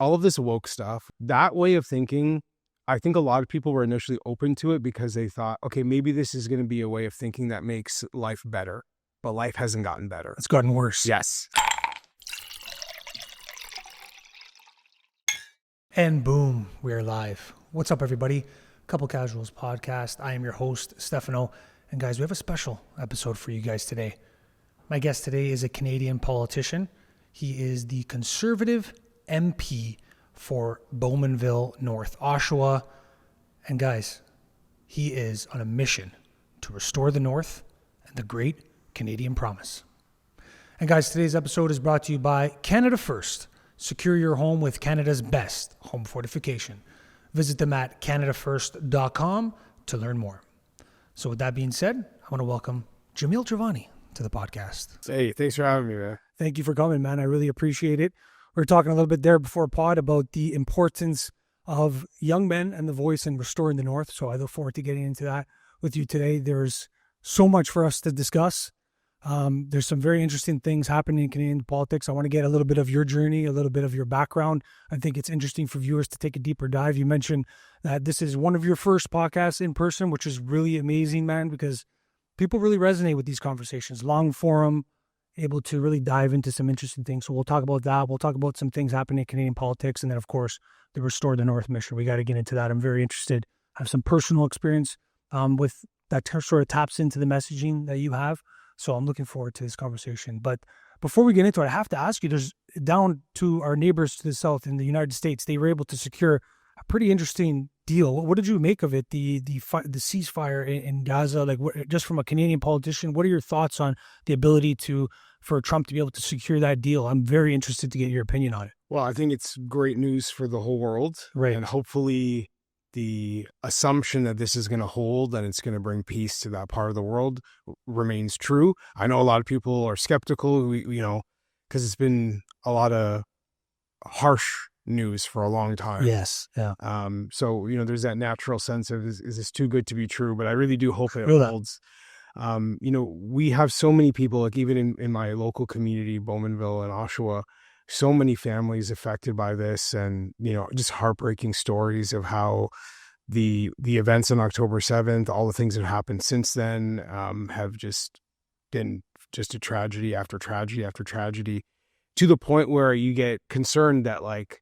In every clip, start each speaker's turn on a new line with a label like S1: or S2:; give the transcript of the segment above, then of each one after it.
S1: all of this woke stuff, that way of thinking, I think a lot of people were initially open to it because they thought, okay, maybe this is going to be a way of thinking that makes life better. But life hasn't gotten better.
S2: It's gotten worse.
S1: Yes.
S2: And boom, we're live. What's up, everybody? Couple Casuals podcast. I am your host, Stefano. And guys, we have a special episode for you guys today. My guest today is a Canadian politician. He is the Conservative MP for Bowmanville, North Oshawa. And guys, he is on a mission to restore the North and the great Canadian promise. And guys, today's episode is brought to you by Canada First. Secure your home with Canada's best home fortification. Visit them at canadafirst.com to learn more. So with that being said, I want to welcome Jamil Jivani to the podcast.
S1: Hey, thanks for having me, man.
S2: Thank you for coming, man. I really appreciate it. We were talking a little bit there before pod about the importance of young men and the voice in restoring the North. So I look forward to getting into that with you today. There's so much for us to discuss. There's some very interesting things happening in Canadian politics. I want to get a little bit of your journey, a little bit of your background. I think it's interesting for viewers to take a deeper dive. You mentioned that this is one of your first podcasts in person, which is really amazing, man, because people really resonate with these conversations. Long forum, able to really dive into some interesting things. So we'll talk about that. We'll talk about some things happening in Canadian politics. And then, of course, the Restore the North mission. We got to get into that. I'm very interested. I have some personal experience with that sort of taps into the messaging that you have. So I'm looking forward to this conversation. But before we get into it, I have to ask you, there's down to our neighbors to the south in the United States, they were able to secure a pretty interesting deal. What did you make of it? The ceasefire in Gaza, like just from a Canadian politician, what are your thoughts on the ability for Trump to be able to secure that deal? I'm very interested to get your opinion on it.
S1: Well, I think it's great news for the whole world.
S2: Right.
S1: And hopefully the assumption that this is going to hold and it's going to bring peace to that part of the world remains true. I know a lot of people are skeptical, because it's been a lot of harsh news for a long time.
S2: Yes. Yeah.
S1: So, there's that natural sense of, is this too good to be true? But I really do hope it holds. We have so many people, like even in my local community, Bowmanville and Oshawa, so many families affected by this, and, just heartbreaking stories of how the events on October 7th, all the things that happened since then, have just been just a tragedy after tragedy after tragedy, to the point where you get concerned that, like,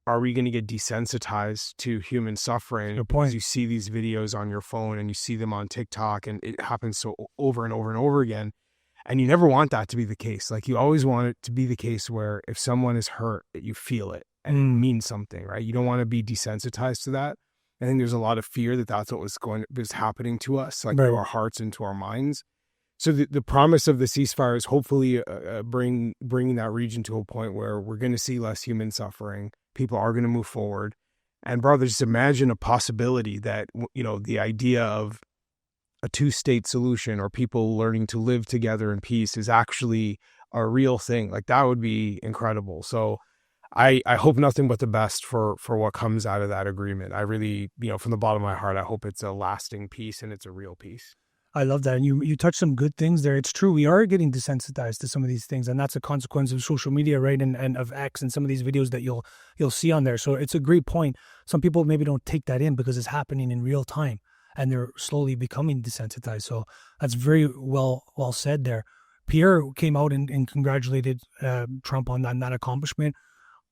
S1: are we going to get desensitized to human suffering?
S2: Good point.
S1: Because you see these videos on your phone and you see them on TikTok, and it happens so over and over and over again. And you never want that to be the case. Like, you always want it to be the case where if someone is hurt, that you feel it and it means something, right? You don't want to be desensitized to that. I think there's a lot of fear that that's what was happening to us, like, to our hearts and to our minds. So the promise of the ceasefire is hopefully bringing that region to a point where we're going to see less human suffering. People are going to move forward. And brother, just imagine a possibility that, the idea of a two-state solution or people learning to live together in peace is actually a real thing. Like, that would be incredible. So I hope nothing but the best for what comes out of that agreement. I really, from the bottom of my heart, I hope it's a lasting peace and it's a real peace.
S2: I love that. And you touched some good things there. It's true. We are getting desensitized to some of these things, and that's a consequence of social media, right? And of X and some of these videos that you'll see on there. So it's a great point. Some people maybe don't take that in because it's happening in real time and they're slowly becoming desensitized. So that's very well said there. Pierre came out and congratulated Trump on that accomplishment.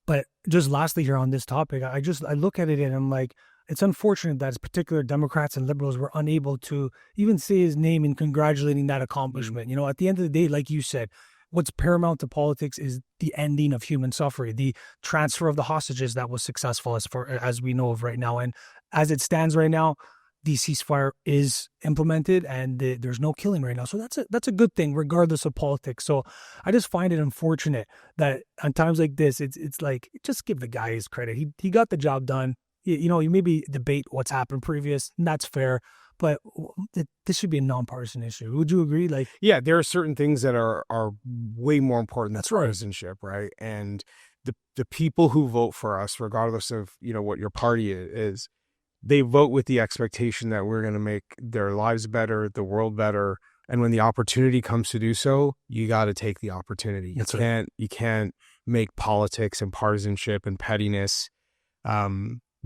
S2: But just lastly here on this topic, I look at it and I'm like, it's unfortunate that particular Democrats and liberals were unable to even say his name in congratulating that accomplishment. At the end of the day, like you said, what's paramount to politics is the ending of human suffering, the transfer of the hostages that was successful as we know of right now. And as it stands right now, the ceasefire is implemented and there's no killing right now. So that's a good thing, regardless of politics. So I just find it unfortunate that on times like this, it's like, just give the guy his credit. He got the job done. You maybe debate what's happened previous, and that's fair, but this should be a nonpartisan issue. Would you agree? Like,
S1: yeah, there are certain things that are way more important than partisanship, right? And the people who vote for us, regardless of, what your party is, they vote with the expectation that we're going to make their lives better, the world better. And when the opportunity comes to do so, you got to take the opportunity. You can't make politics and partisanship and pettiness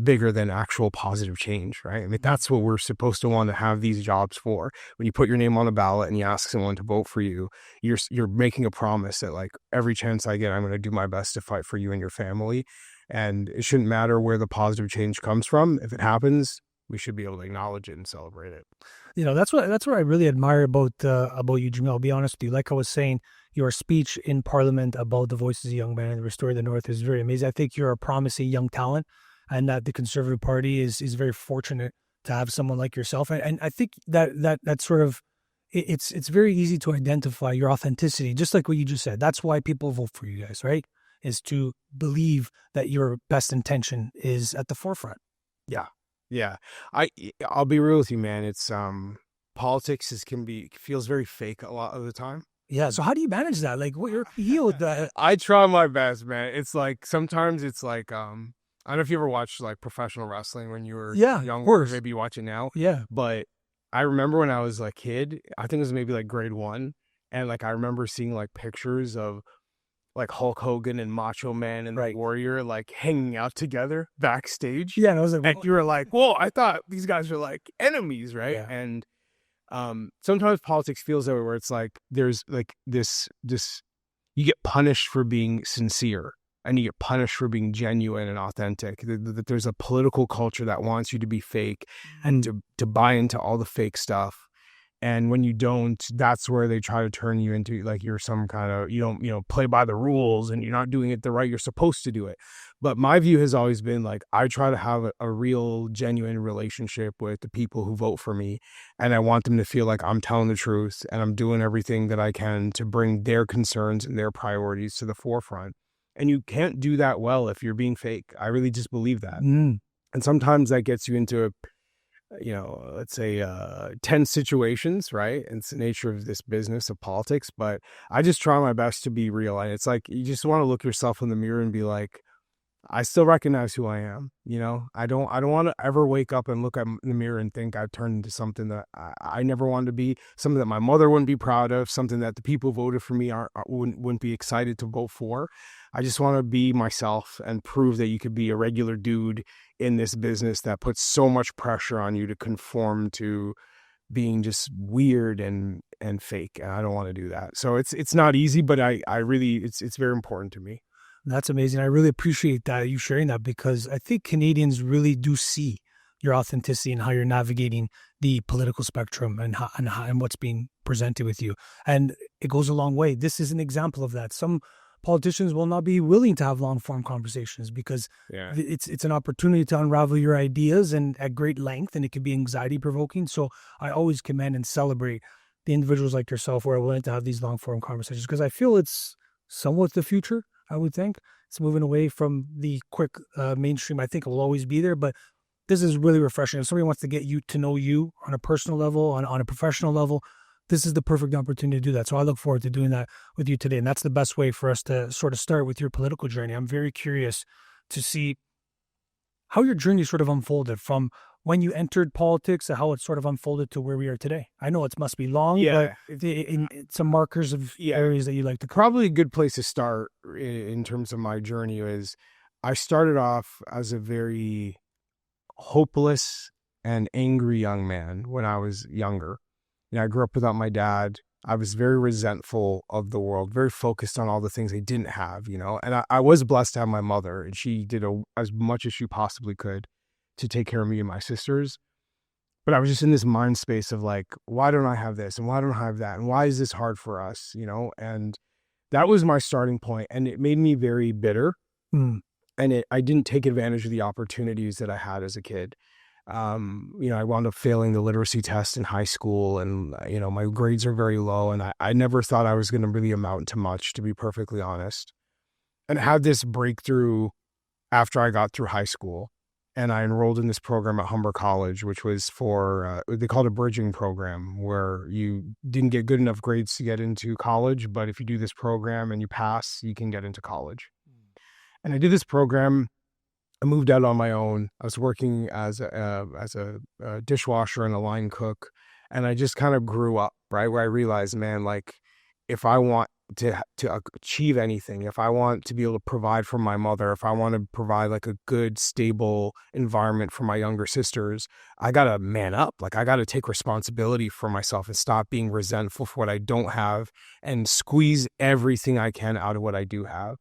S1: bigger than actual positive change, right? I mean, that's what we're supposed to want to have these jobs for. When you put your name on a ballot and you ask someone to vote for you, you're making a promise that, like, every chance I get, I'm going to do my best to fight for you and your family. And it shouldn't matter where the positive change comes from. If it happens, we should be able to acknowledge it and celebrate it.
S2: That's what I really admire about you, Jamil. I'll be honest with you. Like I was saying, your speech in Parliament about the voices of young men and restoring the North is very amazing. I think you're a promising young talent, and that the Conservative Party is very fortunate to have someone like yourself. And I think that sort of it's very easy to identify your authenticity, just like what you just said. That's why people vote for you guys, right? Is to believe that your best intention is at the forefront.
S1: Yeah. Yeah. I'll be real with you, man. It's politics feels very fake a lot of the time.
S2: Yeah. So how do you manage that? Like, what you're healed that?
S1: I try my best, man. It's like sometimes it's like I don't know if you ever watched like professional wrestling when you were young, or maybe you watch it now.
S2: Yeah.
S1: But I remember when I was a kid, I think it was maybe like grade 1, and like I remember seeing like pictures of like Hulk Hogan and Macho Man and the Warrior like hanging out together backstage.
S2: Yeah, and I was like,
S1: and you were like, whoa, I thought these guys were like enemies, right?
S2: Yeah.
S1: And sometimes politics feels that way, where it's like there's like this you get punished for being sincere, and you get punished for being genuine and authentic. That there's a political culture that wants you to be fake and to buy into all the fake stuff. And when you don't, that's where they try to turn you into like you're some kind of, you don't play by the rules and you're not doing it the right, you're supposed to do it. But my view has always been like, I try to have a real, genuine relationship with the people who vote for me. And I want them to feel like I'm telling the truth and I'm doing everything that I can to bring their concerns and their priorities to the forefront. And you can't do that well if you're being fake. I really just believe that. And sometimes that gets you into let's say 10 situations, right? And it's the nature of this business of politics, but I just try my best to be real. And it's like, you just want to look yourself in the mirror and be like, I still recognize who I am. I don't want to ever wake up and look at the mirror and think I've turned into something that I never wanted to be, something that my mother wouldn't be proud of, something that the people who voted for me wouldn't be excited to vote for. I just want to be myself and prove that you could be a regular dude in this business that puts so much pressure on you to conform to being just weird and fake. And I don't want to do that. So it's not easy, but I really, it's very important to me.
S2: That's amazing. I really appreciate that, you sharing that, because I think Canadians really do see your authenticity and how you're navigating the political spectrum and what's being presented with you. And it goes a long way. This is an example of that. Some politicians will not be willing to have long form conversations because it's an opportunity to unravel your ideas and at great length, and it can be anxiety provoking. So I always commend and celebrate the individuals like yourself who are willing to have these long form conversations, because I feel it's somewhat the future. I would think it's moving away from the quick mainstream. I think it will always be there, but this is really refreshing. If somebody wants to get you to know you on a personal level, on a professional level, this is the perfect opportunity to do that. So I look forward to doing that with you today. And that's the best way for us to sort of start with your political journey. I'm very curious to see how your journey sort of unfolded from when you entered politics and how it sort of unfolded to where we are today. I know it must be long, but some markers of areas that you like to cover.
S1: Probably a good place to start in terms of my journey is I started off as a very hopeless and angry young man when I was younger. I grew up without my dad. I was very resentful of the world, very focused on all the things I didn't have, and I was blessed to have my mother, and she did as much as she possibly could to take care of me and my sisters. But I was just in this mind space of like, why don't I have this? And why don't I have that? And why is this hard for us? And that was my starting point. And it made me very bitter. And I didn't take advantage of the opportunities that I had as a kid. I wound up failing the literacy test in high school, and, my grades are very low. And I never thought I was going to really amount to much, to be perfectly honest. And I had this breakthrough after I got through high school. And I enrolled in this program at Humber College, which was for, they called it a bridging program, where you didn't get good enough grades to get into college, but if you do this program and you pass, you can get into college. And I did this program. I moved out on my own. I was working as a dishwasher and a line cook. And I just kind of grew up, right? Where I realized, man, like, if I want to achieve anything, if I want to be able to provide for my mother, if I want to provide like a good, stable environment for my younger sisters, I got to man up. Like I got to take responsibility for myself and stop being resentful for what I don't have and squeeze everything I can out of what I do have.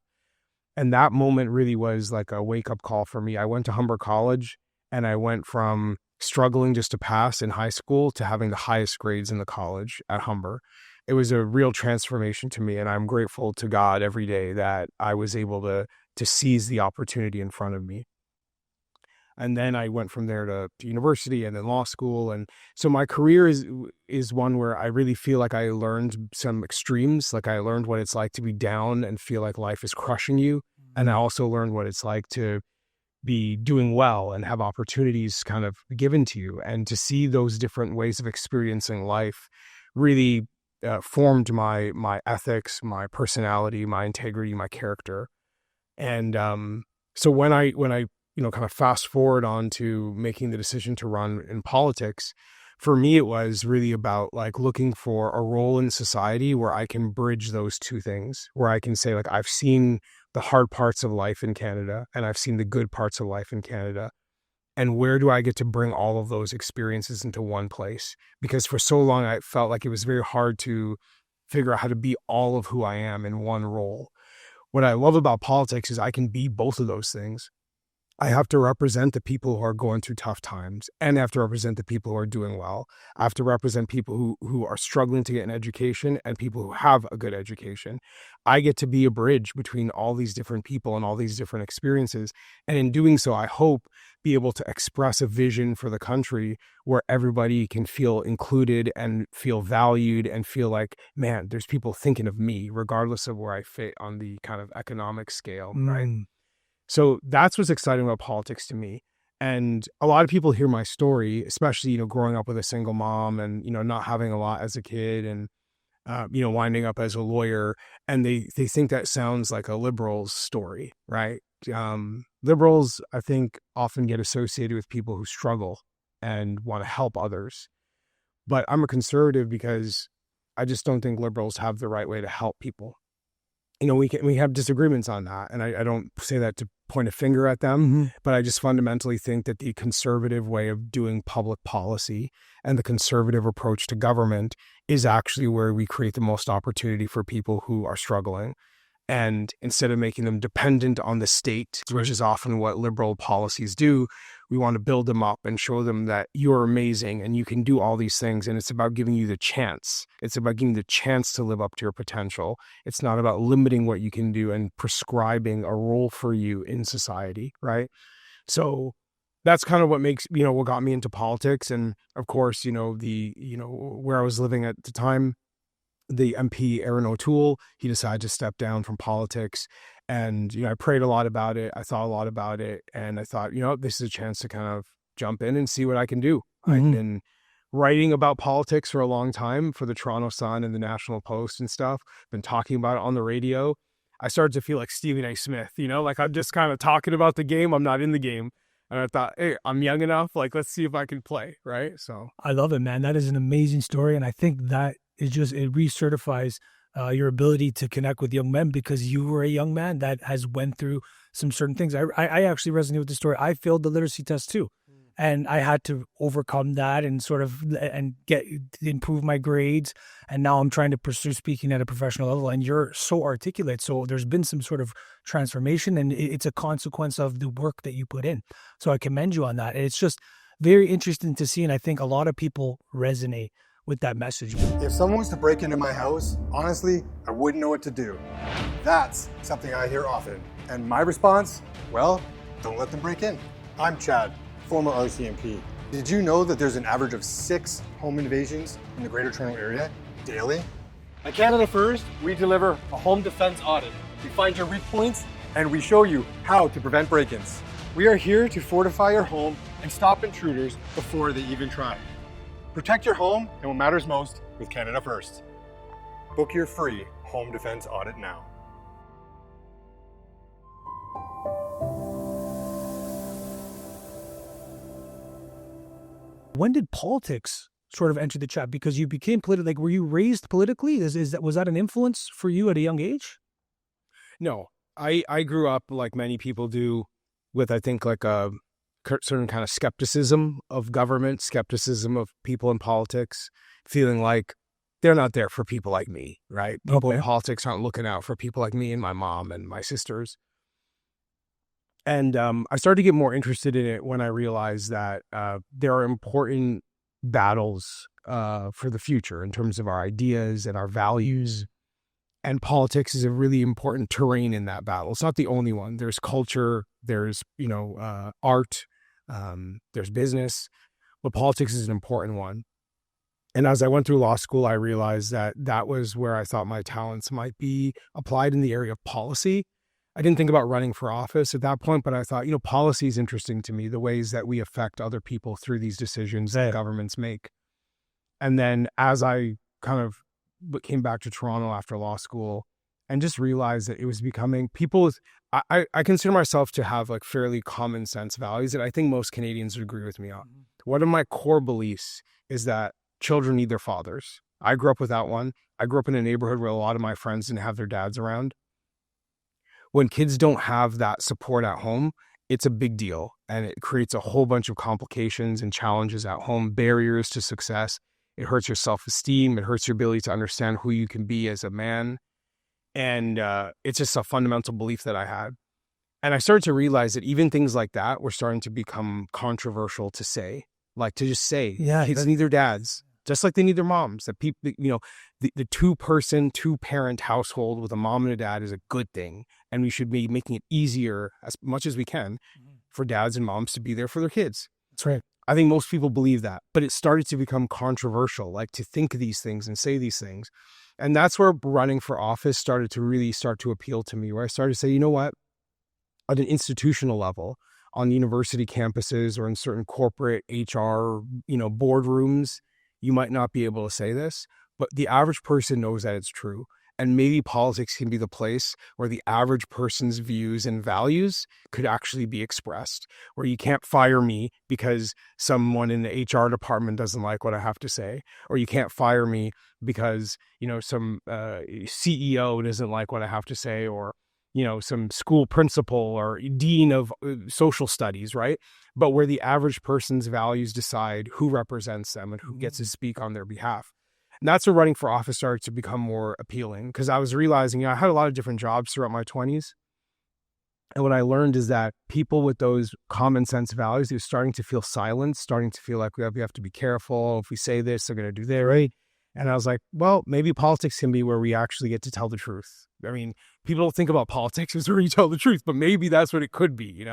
S1: And that moment really was like a wake up call for me. I went to Humber College and I went from struggling just to pass in high school to having the highest grades in the college at Humber. It was a real transformation to me. And I'm grateful to God every day that I was able to seize the opportunity in front of me. And then I went from there to university and then law school. And so my career is one where I really feel like I learned some extremes. Like I learned what it's like to be down and feel like life is crushing you. And I also learned what it's like to be doing well and have opportunities kind of given to you. And to see those different ways of experiencing life really formed my ethics, my personality, my integrity, my character. And so when I kind of fast forward on to making the decision to run in politics, for me, it was really about like looking for a role in society where I can bridge those two things, where I can say like, I've seen the hard parts of life in Canada and I've seen the good parts of life in Canada. And where do I get to bring all of those experiences into one place? Because for so long, I felt like it was very hard to figure out how to be all of who I am in one role. What I love about politics is I can be both of those things. I have to represent the people who are going through tough times, and I have to represent the people who are doing well. I have to represent people who are struggling to get an education and people who have a good education. I get to be a bridge between all these different people and all these different experiences. And in doing so, I hope be able to express a vision for the country where everybody can feel included and feel valued and feel like, man, there's people thinking of me, regardless of where I fit on the kind of economic scale, right? So that's what's exciting about politics to me. And a lot of people hear my story, especially, growing up with a single mom and, not having a lot as a kid and, winding up as a lawyer. And they think that sounds like a liberal's story, right? Liberals, I think, often get associated with people who struggle and want to help others. But I'm a conservative because I just don't think liberals have the right way to help people. We have disagreements on that. And I don't say that to point a finger at them, but I just fundamentally think that the conservative way of doing public policy and the conservative approach to government is actually where we create the most opportunity for people who are struggling. And instead of making them dependent on the state, which is often what liberal policies do, we want to build them up and show them that you're amazing and you can do all these things. And it's about giving you the chance. It's about giving you the chance to live up to your potential. It's not about limiting what you can do and prescribing a role for you in society, right? So that's kind of what makes, what got me into politics. And of course, where I was living at the time, the MP Aaron O'Toole, he decided to step down from politics. And, I prayed a lot about it. I thought a lot about it. And I thought, this is a chance to kind of jump in and see what I can do. I've been writing about politics for a long time for the Toronto Sun and the National Post and stuff, been talking about it on the radio. I started to feel like Stephen A. Smith, like I'm just kind of talking about the game. I'm not in the game. And I thought, hey, I'm young enough. Like, let's see if I can play. Right. So
S2: I love it, man. That is an amazing story. And I think that it recertifies your ability to connect with young men because you were a young man that has went through some certain things. I actually resonate with the story. I failed the literacy test too. And I had to overcome that and improve my grades. And now I'm trying to pursue speaking at a professional level. And you're so articulate. So there's been some sort of transformation and it's a consequence of the work that you put in. So I commend you on that. And it's just very interesting to see. And I think a lot of people resonate with that message.
S3: If someone was to break into my house, honestly, I wouldn't know what to do. That's something I hear often. And my response, well, don't let them break in. I'm Chad, former RCMP. Did you know that there's an average of 6 home invasions in the Greater Toronto Area daily? At Canada First, we deliver a home defense audit. We find your weak points and we show you how to prevent break-ins. We are here to fortify your home and stop intruders before they even try. Protect your home and what matters most with Canada First. Book your free home defense audit now.
S2: When did politics sort of enter the chat? Because you became political. Like, were you raised politically? Was that an influence for you at a young age?
S1: No, I grew up like many people do with, I think, like a certain kind of skepticism of government, skepticism of people in politics, feeling like they're not there for people like me, right? People in politics aren't looking out for people like me and my mom and my sisters. And I started to get more interested in it when I realized that there are important battles for the future in terms of our ideas and our values. And politics is a really important terrain in that battle. It's not the only one. There's culture, there's, art, there's business, but politics is an important one. And as I went through law school, I realized that was where I thought my talents might be applied in the area of policy. I didn't think about running for office at that point, but I thought, policy is interesting to me, the ways that we affect other people through these decisions that governments make. And then as I kind of came back to Toronto after law school and just realized that it was becoming I consider myself to have like fairly common sense values that I think most Canadians would agree with me on. One of my core beliefs is that children need their fathers. I grew up without one. I grew up in a neighborhood where a lot of my friends didn't have their dads around. When kids don't have that support at home, it's a big deal. And it creates a whole bunch of complications and challenges at home, barriers to success. It hurts your self-esteem. It hurts your ability to understand who you can be as a man. And it's just a fundamental belief that I had. And I started to realize that even things like that were starting to become controversial to say. Like to just say, kids need their dads, just like they need their moms. That people, the two-parent household with a mom and a dad is a good thing. And we should be making it easier as much as we can for dads and moms to be there for their kids.
S2: That's right.
S1: I think most people believe that, but it started to become controversial, like to think these things and say these things. And that's where running for office started to appeal to me, where I started to say, you know what, at an institutional level, on university campuses or in certain corporate HR, boardrooms, you might not be able to say this, but the average person knows that it's true. And maybe politics can be the place where the average person's views and values could actually be expressed, where you can't fire me because someone in the HR department doesn't like what I have to say, or you can't fire me because, some CEO doesn't like what I have to say, or, some school principal or dean of social studies, right? But where the average person's values decide who represents them and who gets to speak on their behalf. And that's where running for office started to become more appealing, because I was realizing, I had a lot of different jobs throughout my 20s. And what I learned is that people with those common sense values, they're starting to feel silenced, starting to feel like we have to be careful. If we say this, they're going to do that, right? And I was like, well, maybe politics can be where we actually get to tell the truth. I mean, people don't think about politics as where you tell the truth, but maybe that's what it could be,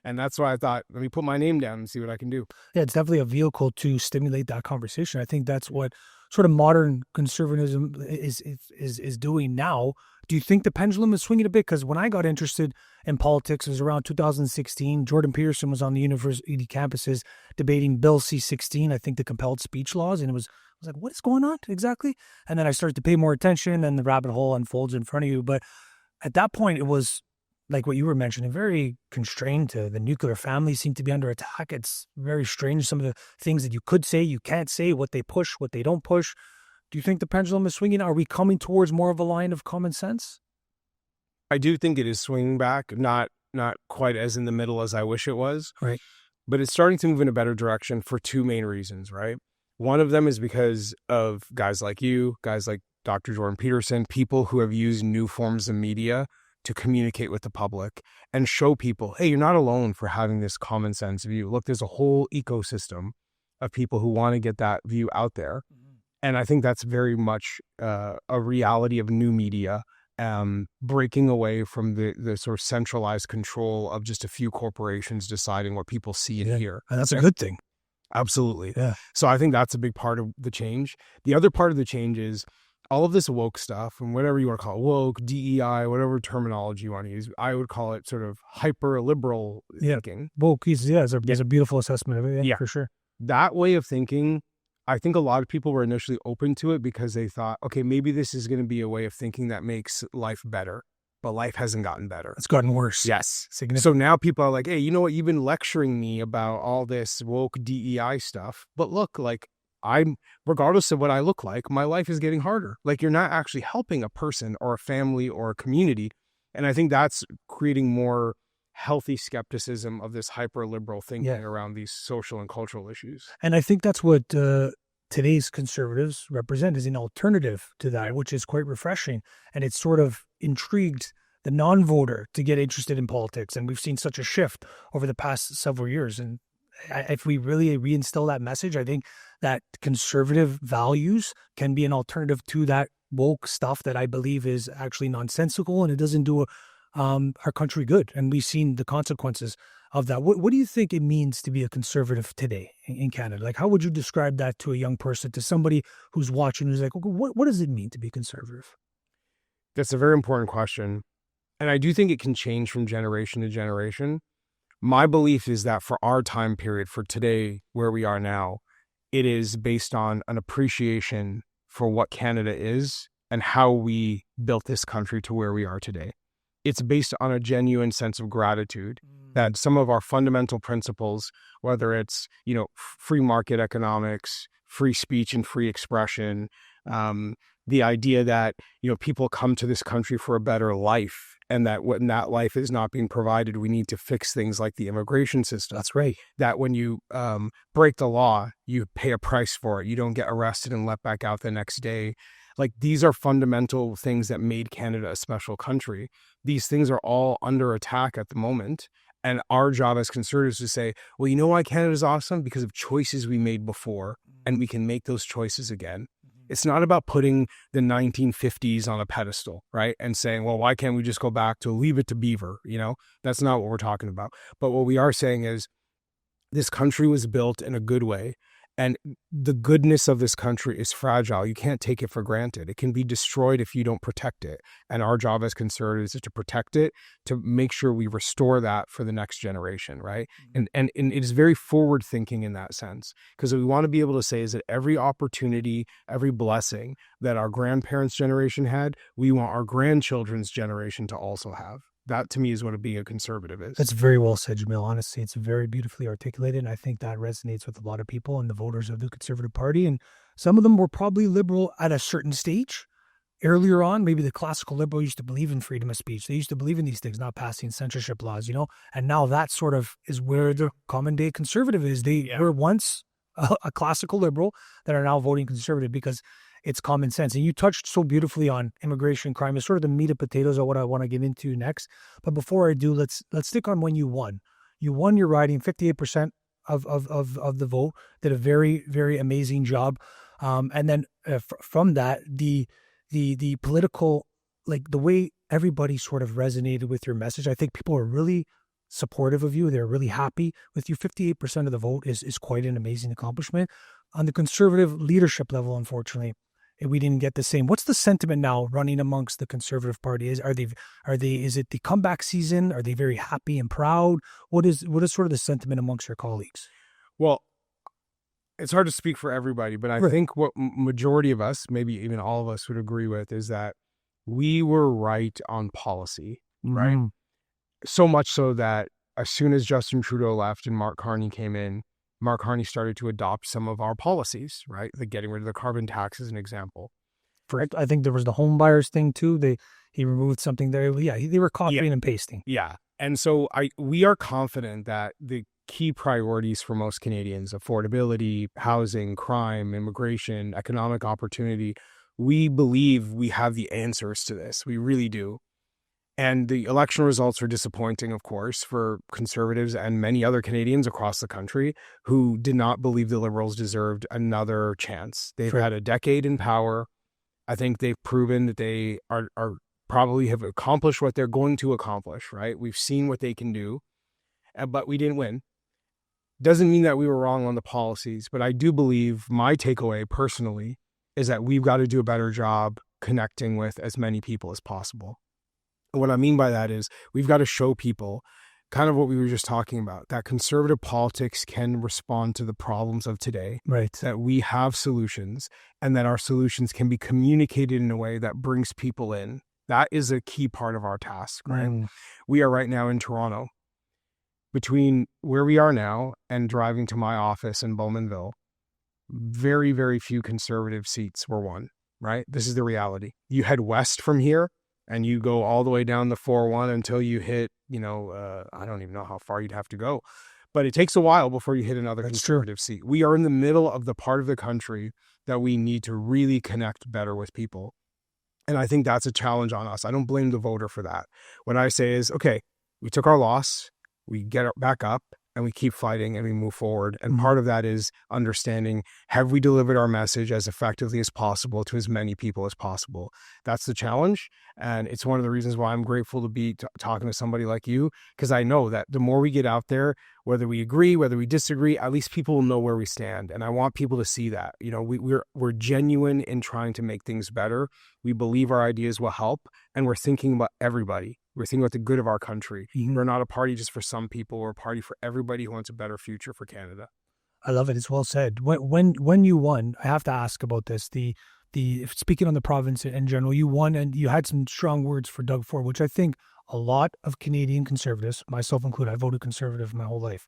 S1: And that's why I thut, let me put my name down and see what I can do.
S2: Yeah, it's definitely a vehicle to stimulate that conversation. I think that's what sort of modern conservatism is doing now. Do you think the pendulum is swinging a bit? Because when I got interested in politics, it was around 2016. Jordan Peterson was on the university campuses debating Bill C-16, I think the compelled speech laws. And I was like, what is going on exactly? And then I started to pay more attention and the rabbit hole unfolds in front of you. But at that point, it was like what you were mentioning, very constrained to the nuclear family seemed to be under attack. It's very strange. Some of the things that you could say, you can't say, what they push, what they don't push. Do you think the pendulum is swinging? Are we coming towards more of a line of common sense?
S1: I do think it is swinging back, not quite as in the middle as I wish it was.
S2: Right.
S1: But it's starting to move in a better direction for two main reasons, right? One of them is because of guys like you, guys like Dr. Jordan Peterson, people who have used new forms of media to communicate with the public and show people, hey, you're not alone for having this common sense view. Look, there's a whole ecosystem of people who want to get that view out there. And I think that's very much a reality of new media, breaking away from the sort of centralized control of just a few corporations deciding what people see and hear.
S2: And that's a good thing.
S1: Absolutely.
S2: Yeah.
S1: So I think that's a big part of the change. The other part of the change is all of this woke stuff, and whatever you want to call it, woke, DEI, whatever terminology you want to use, I would call it sort of hyper-liberal thinking.
S2: Woke is a beautiful assessment of it, yeah, for sure.
S1: That way of thinking, I think a lot of people were initially open to it because they thought, okay, maybe this is going to be a way of thinking that makes life better. But life hasn't gotten better.
S2: It's gotten worse.
S1: Yes. So now people are like, hey, you know what? You've been lecturing me about all this woke DEI stuff. But look, like, I'm, regardless of what I look like, my life is getting harder. Like, you're not actually helping a person or a family or a community. And I think that's creating more healthy skepticism of this hyper liberal thinking around these social and cultural issues.
S2: And I think that's what today's conservatives represent, is an alternative to that, which is quite refreshing. And it's sort of intrigued the non-voter to get interested in politics. And we've seen such a shift over the past several years. And if we really reinstill that message, I think that conservative values can be an alternative to that woke stuff that I believe is actually nonsensical, and it doesn't do our country good. And we've seen the consequences of that. What do you think it means to be a conservative today in Canada? Like, how would you describe that to a young person, to somebody who's watching, who's like, what does it mean to be conservative?
S1: That's a very important question. And I do think it can change from generation to generation. My belief is that for our time period, for today, where we are now, it is based on an appreciation for what Canada is and how we built this country to where we are today. It's based on a genuine sense of gratitude that some of our fundamental principles, whether it's, free market economics, free speech and free expression, the idea that, people come to this country for a better life, and that when that life is not being provided, we need to fix things like the immigration system.
S2: That's right.
S1: That when you break the law, you pay a price for it. You don't get arrested and let back out the next day. Like, these are fundamental things that made Canada a special country. These things are all under attack at the moment. And our job as conservatives is to say, well, you know why Canada's awesome? Because of choices we made before, and we can make those choices again. It's not about putting the 1950s on a pedestal, right? And saying, well, why can't we just go back to Leave It to Beaver? That's not what we're talking about. But what we are saying is this country was built in a good way. And the goodness of this country is fragile. You can't take it for granted. It can be destroyed if you don't protect it. And our job as conservatives is to protect it, to make sure we restore that for the next generation, right? And it is very forward thinking in that sense, because what we want to be able to say is that every opportunity, every blessing that our grandparents' generation had, we want our grandchildren's generation to also have. That, to me, is what being a conservative is.
S2: That's very well said, Jamil. Honestly, it's very beautifully articulated, and I think that resonates with a lot of people and the voters of the Conservative Party. And some of them were probably liberal at a certain stage. Earlier on, maybe the classical liberal used to believe in freedom of speech. They used to believe in these things, not passing censorship laws, And now that sort of is where the common day conservative is. They were once a classical liberal that are now voting conservative because it's common sense. And you touched so beautifully on immigration crime. It's sort of the meat and potatoes of what I want to get into next. But before I do, let's stick on when you won. You won your riding, 58% of the vote. Did a very, very amazing job. And then from that, the political, like the way everybody sort of resonated with your message, I think people are really supportive of you. They're really happy with you. 58% of the vote is quite an amazing accomplishment. On the conservative leadership level, unfortunately, we didn't get the same. What's the sentiment now running amongst the Conservative Party? Is it the comeback season? Are they very happy and proud? What is sort of the sentiment amongst your colleagues?
S1: Well, it's hard to speak for everybody, but I think what majority of us, maybe even all of us, would agree with is that we were right on policy, right? Mm-hmm. So much so that as soon as Justin Trudeau left and Mark Carney came in, Mark Carney started to adopt some of our policies, right? Like getting rid of the carbon tax as an example.
S2: I think there was the home buyers thing too. He removed something there. Yeah, they were copying and pasting.
S1: Yeah. And so we are confident that the key priorities for most Canadians, affordability, housing, crime, immigration, economic opportunity, we believe we have the answers to this. We really do. And the election results are disappointing, of course, for Conservatives and many other Canadians across the country who did not believe the Liberals deserved another chance. They've had a decade in power. I think they've proven that they are probably have accomplished what they're going to accomplish, right? We've seen what they can do, but we didn't win. Doesn't mean that we were wrong on the policies, but I do believe my takeaway personally is that we've got to do a better job connecting with as many people as possible. What I mean by that is we've got to show people kind of what we were just talking about, that conservative politics can respond to the problems of today,
S2: right?
S1: That we have solutions and that our solutions can be communicated in a way that brings people in. That is a key part of our task, right? We are right now in Toronto. Between where we are now and driving to my office in Bowmanville, very, very few conservative seats were won, right? This is the reality. You head west from here and you go all the way down the 4-1 until you hit, I don't even know how far you'd have to go. But it takes a while before you hit another conservative seat. We are in the middle of the part of the country that we need to really connect better with people. And I think that's a challenge on us. I don't blame the voter for that. What I say is, okay, we took our loss, we get back up, and we keep fighting and we move forward. And part of that is understanding, have we delivered our message as effectively as possible to as many people as possible? That's the challenge. And it's one of the reasons why I'm grateful to be talking to somebody like you, because I know that the more we get out there, whether we agree, whether we disagree, at least people will know where we stand. And I want people to see that, we're genuine in trying to make things better. We believe our ideas will help, and we're thinking about everybody. We're thinking about the good of our country. We're not a party just for some people. We're a party for everybody who wants a better future for Canada.
S2: I love it. It's well said. When you won, I have to ask about this. The speaking on the province in general, you won and you had some strong words for Doug Ford, which I think a lot of Canadian conservatives, myself included, I voted conservative my whole life.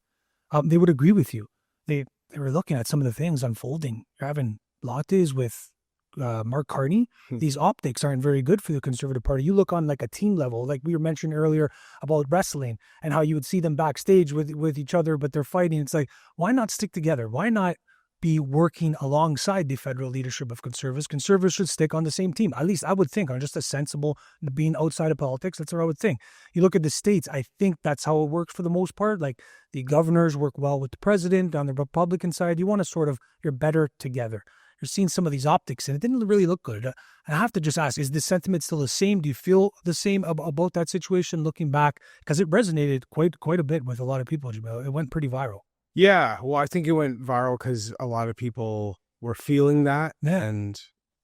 S2: They would agree with you. They were looking at some of the things unfolding. You're having lattes with Mark Carney. These optics aren't very good for the Conservative Party. You look on like a team level, like we were mentioning earlier about wrestling and how you would see them backstage with each other, but they're fighting. It's like, why not stick together? Why not be working alongside the federal leadership of Conservatives? Conservatives should stick on the same team. At least I would think, on just a sensible, being outside of politics, that's what I would think. You look at the states, I think that's how it works for the most part. Like the governors work well with the president. On the Republican side, you want to you're better together. You're seeing some of these optics and it didn't really look good. And I have to just ask, is the sentiment still the same? Do you feel the same about that situation looking back? Because it resonated quite a bit with a lot of people, Jamil. It went pretty viral.
S1: Yeah, well, I think it went viral because a lot of people were feeling that and,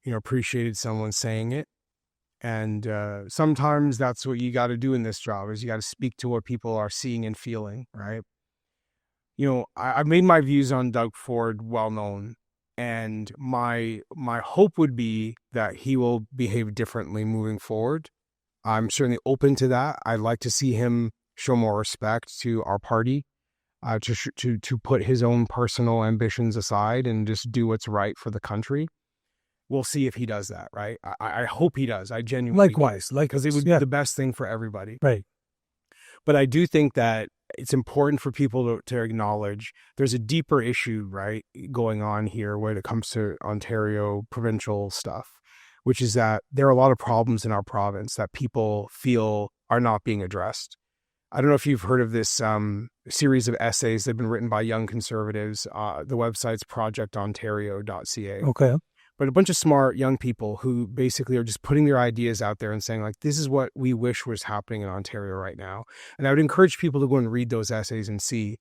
S1: appreciated someone saying it. And sometimes that's what you got to do in this job, is you got to speak to what people are seeing and feeling, right? I've made my views on Doug Ford well known. And my hope would be that he will behave differently moving forward. I'm certainly open to that. I'd like to see him show more respect to our party, to put his own personal ambitions aside and just do what's right for the country. We'll see if he does that, right? I hope he does. I genuinely
S2: likewise,
S1: because it would be the best thing for everybody,
S2: right?
S1: But I do think that it's important for people to acknowledge there's a deeper issue, right, going on here when it comes to Ontario provincial stuff, which is that there are a lot of problems in our province that people feel are not being addressed. I don't know if you've heard of this series of essays that have been written by young conservatives. The website's projectontario.ca.
S2: Okay.
S1: But a bunch of smart young people who basically are just putting their ideas out there and saying, like, this is what we wish was happening in Ontario right now. And I would encourage people to go and read those essays and see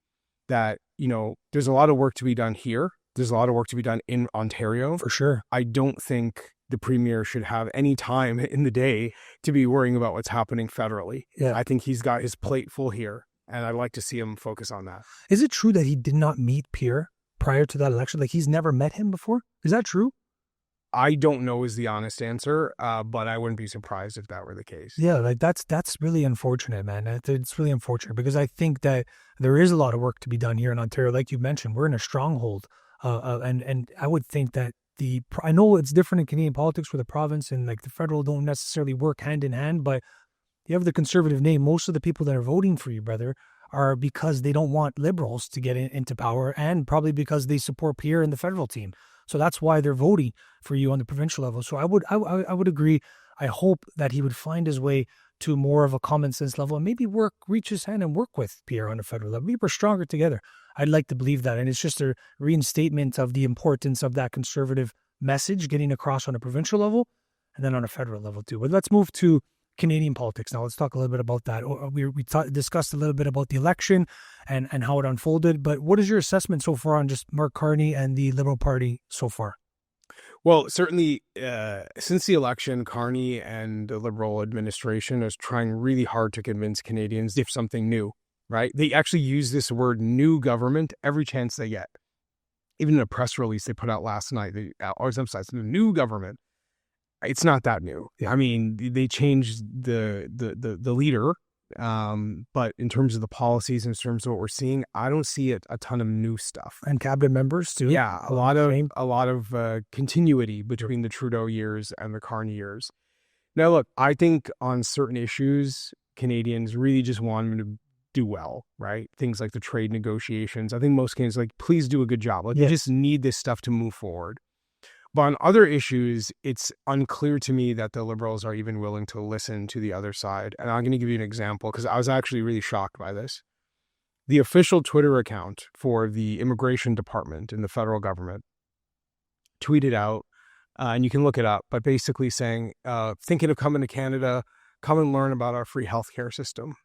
S1: that, there's a lot of work to be done here. There's a lot of work to be done in Ontario.
S2: For sure.
S1: I don't think the premier should have any time in the day to be worrying about what's happening federally.
S2: Yeah.
S1: I think he's got his plate full here, and I'd like to see him focus on that.
S2: Is it true that he did not meet Pierre prior to that election? Like, he's never met him before? Is that true?
S1: I don't know is the honest answer, but I wouldn't be surprised if that were the case.
S2: Yeah, like that's really unfortunate, man. It's really unfortunate because I think that there is a lot of work to be done here in Ontario. Like you mentioned, we're in a stronghold, and I would think that I know it's different in Canadian politics where the province and like the federal don't necessarily work hand in hand, but you have the Conservative name. Most of the people that are voting for you, brother, are because they don't want Liberals to get into power, and probably because they support Pierre and the federal team. So that's why they're voting for you on the provincial level. So I would agree. I hope that he would find his way to more of a common sense level and maybe reach his hand and work with Pierre on a federal level. Maybe we're stronger together. I'd like to believe that. And it's just a reinstatement of the importance of that conservative message getting across on a provincial level and then on a federal level too. But let's move to Canadian politics now. Let's talk a little bit about that. We discussed a little bit about the election and how it unfolded, but what is your assessment so far on just Mark Carney and the Liberal Party so far?
S1: Well, certainly since the election, Carney and the Liberal administration is trying really hard to convince Canadians if something new, right? They actually use this word new government every chance they get. Even in a press release they put out last night, they always emphasize the new government. It's not that new. I mean, they changed the leader But in terms of the policies, in terms of what we're seeing, I don't see a ton of new stuff.
S2: And cabinet members too.
S1: Yeah, a lot of continuity between the Trudeau years and the Carney years. Now, look, I think on certain issues, Canadians really just want them to do well, right? Things like the trade negotiations. I think most Canadians please do a good job. Like, you just need this stuff to move forward. But on other issues, it's unclear to me that the Liberals are even willing to listen to the other side. And I'm going to give you an example because I was actually really shocked by this. The official Twitter account for the immigration department in the federal government tweeted out, and you can look it up, but basically saying, thinking of coming to Canada, come and learn about our free healthcare system.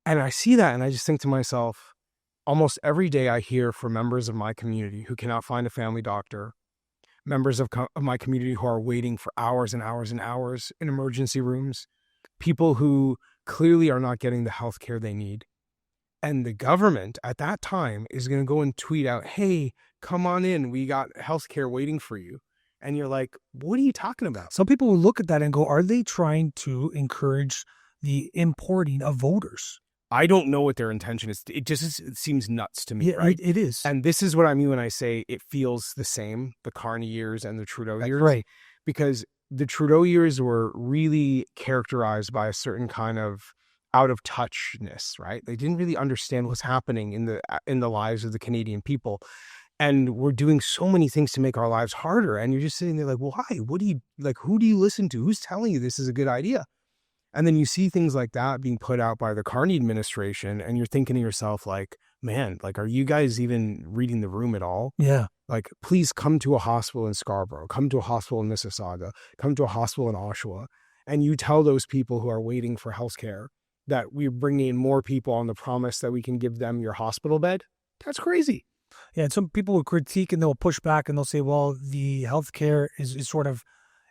S1: And I see that and I just think to myself, almost every day I hear from members of my community who cannot find a family doctor, members of my community who are waiting for hours and hours and hours in emergency rooms, people who clearly are not getting the health care they need. And the government at that time is going to go and tweet out, hey, come on in, we got health care waiting for you. And you're like, what are you talking about?
S2: Some people will look at that and go, are they trying to encourage the importing of voters?
S1: I don't know what their intention is. It seems nuts to me, right?
S2: It is.
S1: And this is what I mean when I say it feels the same, the Carney years and the Trudeau years.
S2: Right.
S1: Because the Trudeau years were really characterized by a certain kind of out of touchness, right? They didn't really understand what's happening in the lives of the Canadian people. And we're doing so many things to make our lives harder. And you're just sitting there like, why? What do you, who do you listen to? Who's telling you this is a good idea? And then you see things like that being put out by the Carney administration, and you're thinking to yourself, man, are you guys even reading the room at all?
S2: Yeah.
S1: Please come to a hospital in Scarborough, come to a hospital in Mississauga, come to a hospital in Oshawa, and you tell those people who are waiting for health care that we're bringing in more people on the promise that we can give them your hospital bed. That's crazy.
S2: Yeah, and some people will critique and they'll push back and they'll say, well, the healthcare is sort of,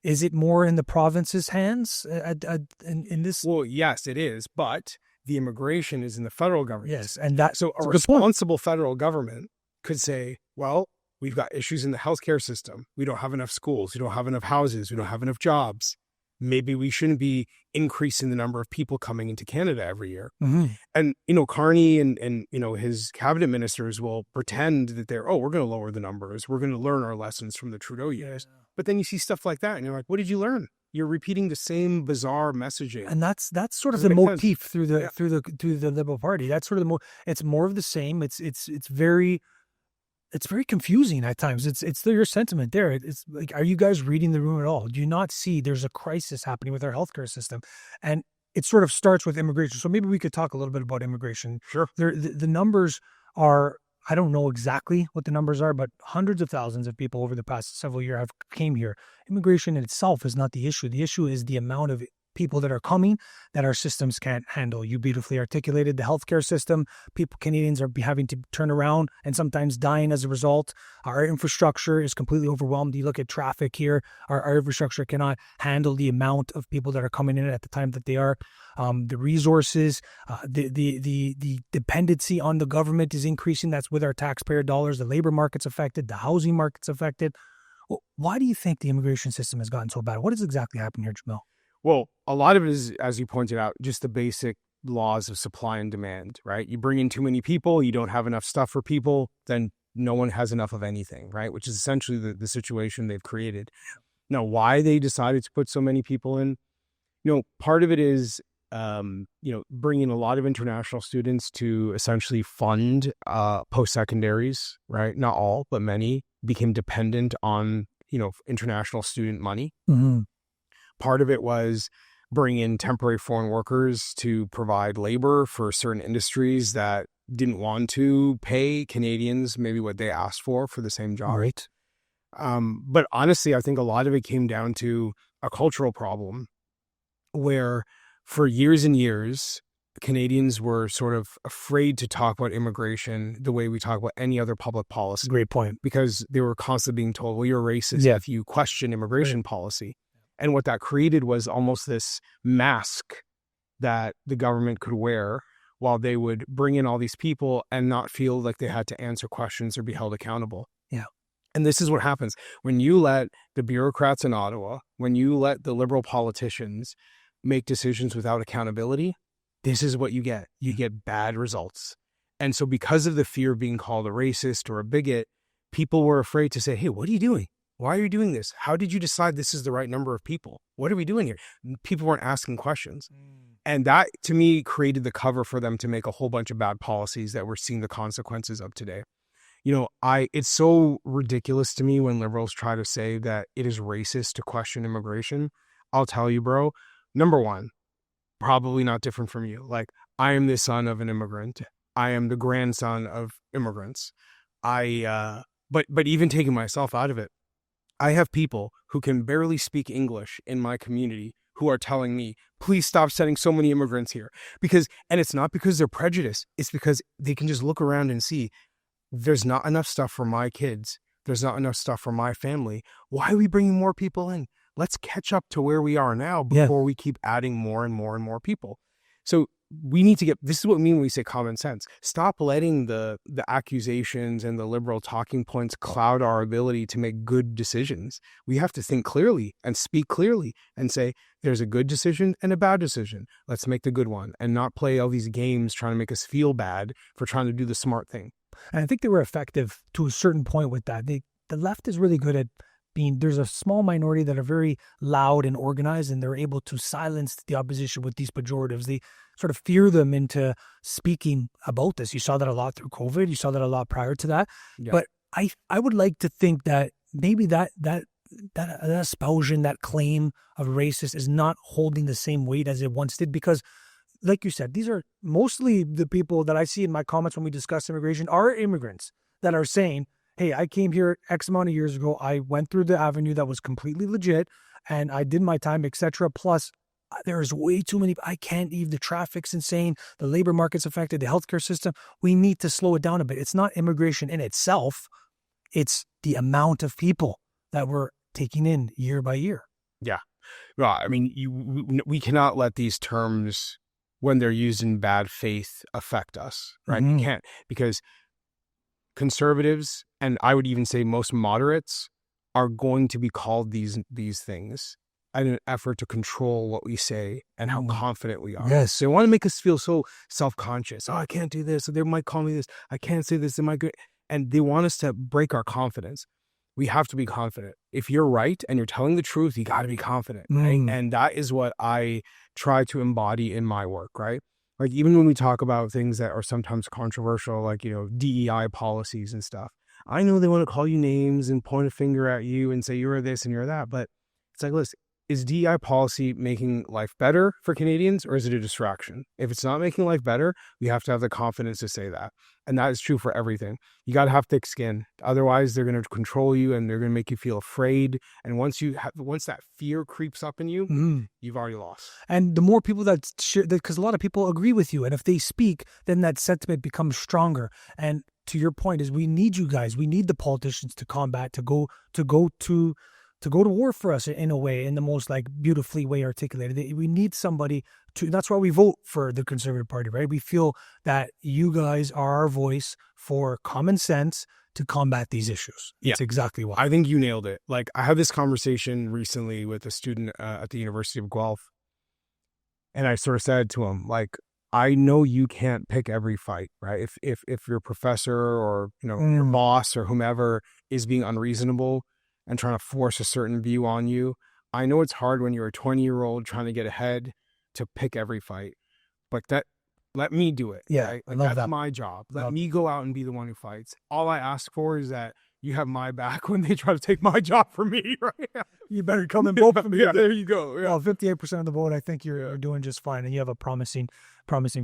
S2: is it more in the province's hands in this?
S1: Well, yes, it is, but the immigration is in the federal government.
S2: Yes, and that
S1: so a responsible federal government could say, well, we've got issues in the healthcare system. We don't have enough schools. We don't have enough houses. We don't have enough jobs. Maybe we shouldn't be increasing the number of people coming into Canada every year.
S2: Mm-hmm.
S1: And, Carney and his cabinet ministers will pretend that we're going to lower the numbers. We're going to learn our lessons from the Trudeau years. Yeah. But then you see stuff like that and you're like, what did you learn? You're repeating the same bizarre messaging.
S2: And that's sort of the motif through the Liberal Party. That's sort of it's more of the same. It's very confusing at times. It's your sentiment there. It's like, are you guys reading the room at all? Do you not see there's a crisis happening with our healthcare system? And it sort of starts with immigration. So maybe we could talk a little bit about immigration.
S1: Sure.
S2: The numbers are, I don't know exactly what the numbers are, but hundreds of thousands of people over the past several years have came here. Immigration in itself is not the issue. The issue is the amount of people that are coming that our systems can't handle. You beautifully articulated the healthcare system. Canadians are having to turn around and sometimes dying as a result. Our infrastructure is completely overwhelmed. You look at traffic here. Our infrastructure cannot handle the amount of people that are coming in at the time that they are. The resources, the dependency on the government is increasing. That's with our taxpayer dollars. The labor market's affected. The housing market's affected. Well, why do you think the immigration system has gotten so bad? What is exactly happening here, Jamil?
S1: Well, a lot of it is, as you pointed out, just the basic laws of supply and demand, right? You bring in too many people, you don't have enough stuff for people, then no one has enough of anything, right? Which is essentially the situation they've created. Now, why they decided to put so many people in, part of it is, bringing a lot of international students to essentially fund post-secondaries, right? Not all, but many became dependent on, international student money.
S2: Mm-hmm.
S1: Part of it was bring in temporary foreign workers to provide labor for certain industries that didn't want to pay Canadians maybe what they asked for the same job.
S2: Right.
S1: But honestly, I think a lot of it came down to a cultural problem where for years and years, Canadians were sort of afraid to talk about immigration the way we talk about any other public policy.
S2: Great point.
S1: Because they were constantly being told, well, you're racist if you question immigration policy. And what that created was almost this mask that the government could wear while they would bring in all these people and not feel like they had to answer questions or be held accountable.
S2: Yeah.
S1: And this is what happens when you let the bureaucrats in Ottawa, when you let the Liberal politicians make decisions without accountability, this is what you get. You get bad results. And so because of the fear of being called a racist or a bigot, people were afraid to say, hey, what are you doing? Why are you doing this? How did you decide this is the right number of people? What are we doing here? People weren't asking questions. And that, to me, created the cover for them to make a whole bunch of bad policies that we're seeing the consequences of today. It's so ridiculous to me when liberals try to say that it is racist to question immigration. I'll tell you, bro, number one, probably not different from you. Like, I am the son of an immigrant. I am the grandson of immigrants. But even taking myself out of it, I have people who can barely speak English in my community who are telling me, please stop sending so many immigrants here. And it's not because they're prejudiced. It's because they can just look around and see there's not enough stuff for my kids. There's not enough stuff for my family. Why are we bringing more people in? Let's catch up to where we are now before we keep adding more and more and more people. So we need to this is what we mean when we say common sense. Stop letting the accusations and the liberal talking points cloud our ability to make good decisions. We have to think clearly and speak clearly and say, there's a good decision and a bad decision. Let's make the good one and not play all these games trying to make us feel bad for trying to do the smart thing.
S2: And I think they were effective to a certain point with that. The left is really good at there's a small minority that are very loud and organized, and they're able to silence the opposition with these pejoratives. They sort of fear them into speaking about this. You saw that a lot through COVID. You saw that a lot prior to that. Yeah. But I would like to think that maybe that espousing, that claim of racist is not holding the same weight as it once did, because like you said, these are mostly the people that I see in my comments when we discuss immigration are immigrants that are saying, hey, I came here X amount of years ago. I went through the avenue that was completely legit and I did my time, etc. Plus, there's way too many. I can't leave. The traffic's insane. The labor market's affected. The healthcare system. We need to slow it down a bit. It's not immigration in itself. It's the amount of people that we're taking in year by year.
S1: Yeah. Well, I mean, we cannot let these terms, when they're used in bad faith, affect us, right? You can't, because conservatives, and I would even say most moderates, are going to be called these things in an effort to control what we say and how confident we are.
S2: Yes.
S1: They want to make us feel so self-conscious. Oh, I can't do this. Or they might call me this. I can't say this. Am I good? And they want us to break our confidence. We have to be confident. If you're right and you're telling the truth, you got to be confident. Right? And that is what I try to embody in my work, right? Like, even when we talk about things that are sometimes controversial, like, DEI policies and stuff, I know they want to call you names and point a finger at you and say you're this and you're that. But it's like, listen, is DEI policy making life better for Canadians, or is it a distraction? If it's not making life better, we have to have the confidence to say that. And that is true for everything. You got to have thick skin. Otherwise, they're going to control you and they're going to make you feel afraid. And once that fear creeps up in you, you've already lost.
S2: And the more people that share, because a lot of people agree with you, and if they speak, then that sentiment becomes stronger. And to your point is, we need you guys. We need the politicians to combat, to go to war for us in a way, in the most beautifully way articulated. We need somebody to, that's why we vote for the Conservative Party, right? We feel that you guys are our voice for common sense to combat these issues.
S1: Yeah.
S2: That's exactly why.
S1: I think you nailed it. Like, I had this conversation recently with a student at the University of Guelph. And I sort of said to him, like, I know you can't pick every fight, right? If your professor or, your boss or whomever is being unreasonable and trying to force a certain view on you, I know it's hard when you're a 20-year-old trying to get ahead to pick every fight, but let me do it.
S2: Yeah,
S1: right?
S2: I love
S1: that's
S2: that.
S1: my job. Let me go out and be the one who fights. All I ask for is that you have my back when they try to take my job from me, right?
S2: You better come and vote for me.
S1: Yeah, there you go. Yeah.
S2: Well, 58% of the vote, I think you're doing just fine, and you have a promising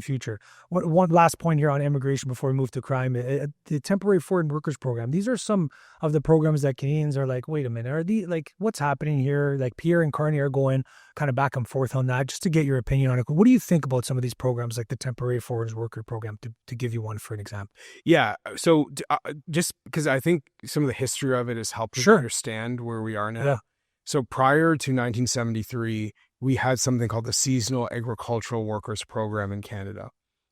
S2: future. One last point here on immigration before we move to crime. The temporary foreign workers program. These are some of the programs that Canadians are like, wait a minute, are these, what's happening here? Like, Pierre and Carney are going kind of back and forth on that, just to get your opinion on it. What do you think about some of these programs, like the temporary foreign worker program, to give you one for an example?
S1: Yeah. So just because I think some of the history of it has helped us understand where we are now. Yeah. So prior to 1973, we had something called the Seasonal Agricultural Workers Program in Canada.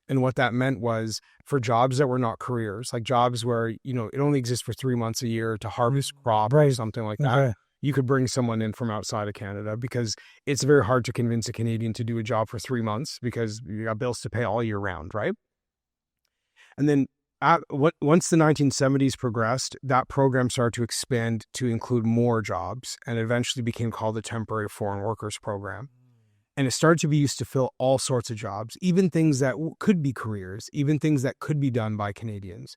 S1: And what that meant was, for jobs that were not careers, like jobs where, it only exists for 3 months a year to harvest crop or something like that, you could bring someone in from outside of Canada, because it's very hard to convince a Canadian to do a job for 3 months because you got bills to pay all year round, right? And then once the 1970s progressed, that program started to expand to include more jobs and eventually became called the Temporary Foreign Workers Program. And it started to be used to fill all sorts of jobs, even things that could be careers, even things that could be done by Canadians.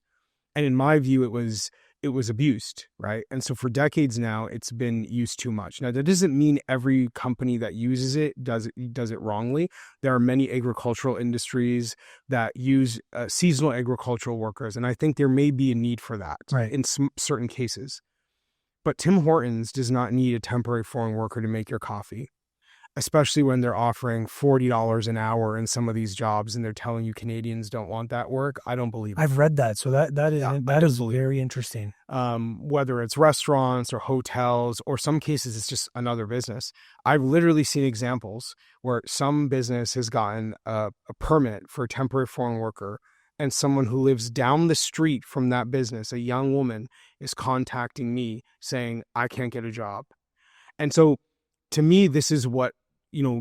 S1: And in my view, it was abused, right? And so for decades now, it's been used too much. Now, that doesn't mean every company that uses it does it wrongly. There are many agricultural industries that use seasonal agricultural workers, and I think there may be a need for that in certain cases. But Tim Hortons does not need a temporary foreign worker to make your coffee, especially when they're offering $40 an hour in some of these jobs and they're telling you Canadians don't want that work. I don't believe it.
S2: I've read that. So that is very interesting.
S1: Whether it's restaurants or hotels, or some cases it's just another business. I've literally seen examples where some business has gotten a permit for a temporary foreign worker, and someone who lives down the street from that business, a young woman, is contacting me saying, I can't get a job. And so to me, this is what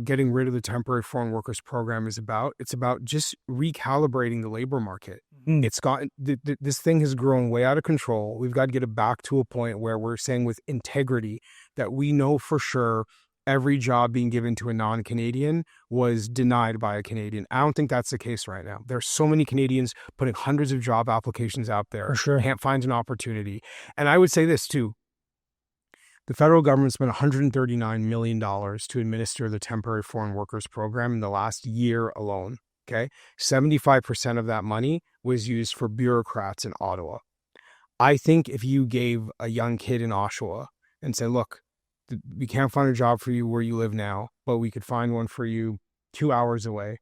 S1: getting rid of the temporary foreign workers program is about. It's about just recalibrating the labor market. It's gotten this thing has grown way out of control. We've got to get it back to a point where we're saying with integrity that we know for sure every job being given to a non-Canadian was denied by a Canadian. I don't think that's the case right now. There's so many Canadians putting hundreds of job applications out there.
S2: For sure.
S1: Can't find an opportunity. And I would say this too. The federal government spent $139 million to administer the temporary foreign workers program in the last year alone. Okay. 75% of that money was used for bureaucrats in Ottawa. I think if you gave a young kid in Oshawa and said, look, we can't find a job for you where you live now, but we could find one for you 2 hours away,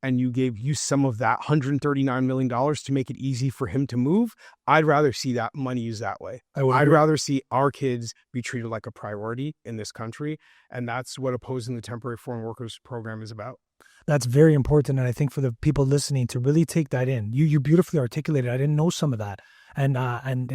S1: and you gave you some of that $139 million to make it easy for him to move, I'd rather see that money used that way. I'd rather see our kids be treated like a priority in this country. And that's what opposing the temporary foreign workers program is about.
S2: That's very important. And I think for the people listening to really take that in, you beautifully articulated. I didn't know some of that. And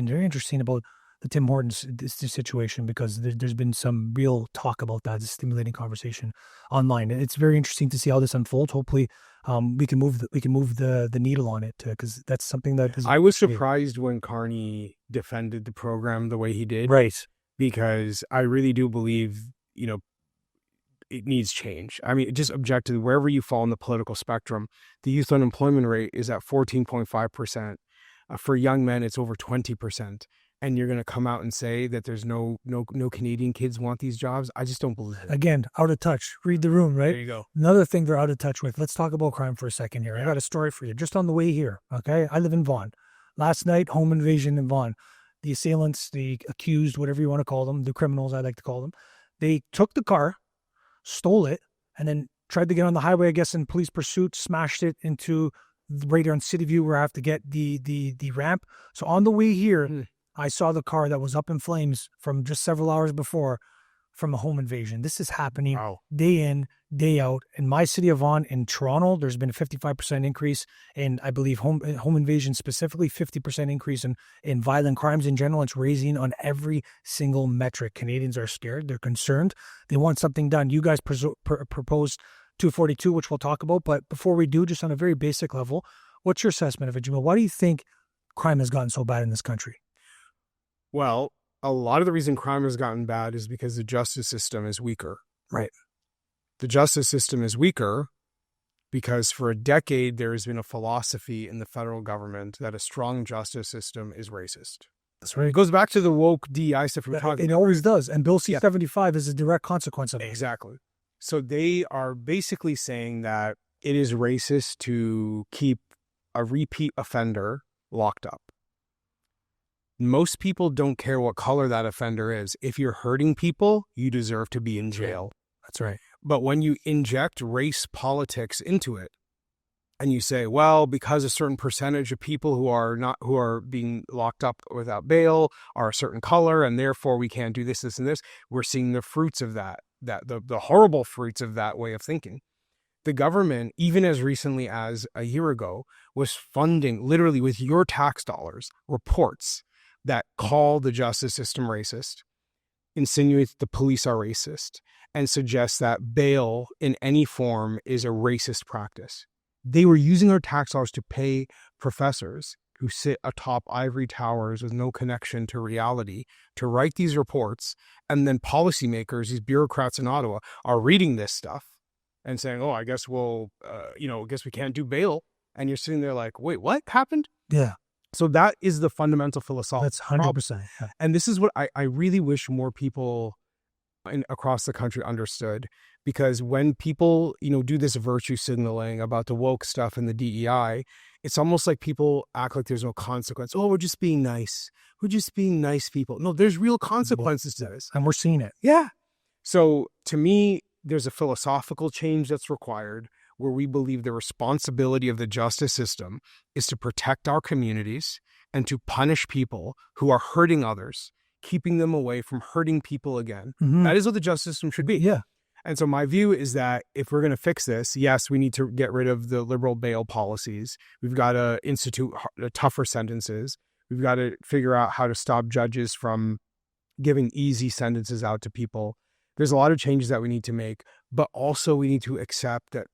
S2: very interesting about the Tim Hortons this situation, because there's been some real talk about that, stimulating conversation online. It's very interesting to see how this unfolds. Hopefully, we can move the needle on it, because that's something that is.
S1: I was surprised when Carney defended the program the way he did,
S2: right? Because
S1: I really do believe it needs change. I mean, just objectively, wherever you fall in the political spectrum, the youth unemployment rate is at 14.5%. For young men, it's over 20%. And you're going to come out and say that there's no Canadian kids want these jobs? I just don't believe it.
S2: Again, out of touch. Read the room, right?
S1: There you go.
S2: Another thing they're out of touch with. Let's talk about crime for a second here. I got a story for you just on the way here, okay? I live in Vaughan. Last night, home invasion in Vaughan. The assailants, the accused, whatever you want to call them, the criminals I like to call them, they took the car, stole it, and then tried to get on the highway, I guess, in police pursuit, smashed it into right here on City View where I have to get the ramp. So on the way here, I saw the car that was up in flames from just several hours before from a home invasion. This is happening day in, day out. In my city of Vaughan, in Toronto, there's been a 55% increase in, I believe, home invasion specifically, 50% increase in violent crimes in general. It's raising on every single metric. Canadians are scared. They're concerned. They want something done. You guys proposed 242, which we'll talk about. But before we do, just on a very basic level, what's your assessment of it, Jamil? Why do you think crime has gotten so bad in this country?
S1: Well, a lot of the reason crime has gotten bad is because the justice system is weaker.
S2: Right.
S1: The justice system is weaker because for a decade there has been a philosophy in the federal government that a strong justice system is racist.
S2: That's right.
S1: It goes back to the woke DEI stuff we were talking about.
S2: It always does. And Bill C-75 is a direct consequence of it.
S1: Exactly. So they are basically saying that it is racist to keep a repeat offender locked up. Most people don't care what color that offender is. If you're hurting people, you deserve to be in jail.
S2: That's right.
S1: But when you inject race politics into it, and you say, well, because a certain percentage of people who are being locked up without bail are a certain color, and therefore we can't do this, and this, we're seeing the fruits of the horrible fruits of that way of thinking. The government, even as recently as a year ago, was funding, literally with your tax dollars, reports that call the justice system racist. insinuates the police are racist and suggests that bail in any form is a racist practice. They were using our tax dollars to pay professors who sit atop ivory towers with no connection to reality to write these reports. And then policymakers, these bureaucrats in Ottawa, are reading this stuff and saying, oh, I guess I guess we can't do bail. And you're sitting there like, wait, what happened?
S2: Yeah.
S1: So that is the fundamental philosophical
S2: That's 100%. Yeah.
S1: And this is what I really wish more people across the country understood, because when people, do this virtue signaling about the woke stuff and the DEI, it's almost like people act like there's no consequence. Oh, we're just being nice. We're just being nice people. No, there's real consequences to this.
S2: And we're seeing it.
S1: Yeah. So to me, there's a philosophical change that's required, where we believe the responsibility of the justice system is to protect our communities and to punish people who are hurting others, keeping them away from hurting people again.
S2: Mm-hmm.
S1: That is what the justice system should be.
S2: Yeah.
S1: And so my view is that if we're going to fix this, yes, we need to get rid of the liberal bail policies. We've got to institute tougher sentences. We've got to figure out how to stop judges from giving easy sentences out to people. There's a lot of changes that we need to make, but also we need to accept that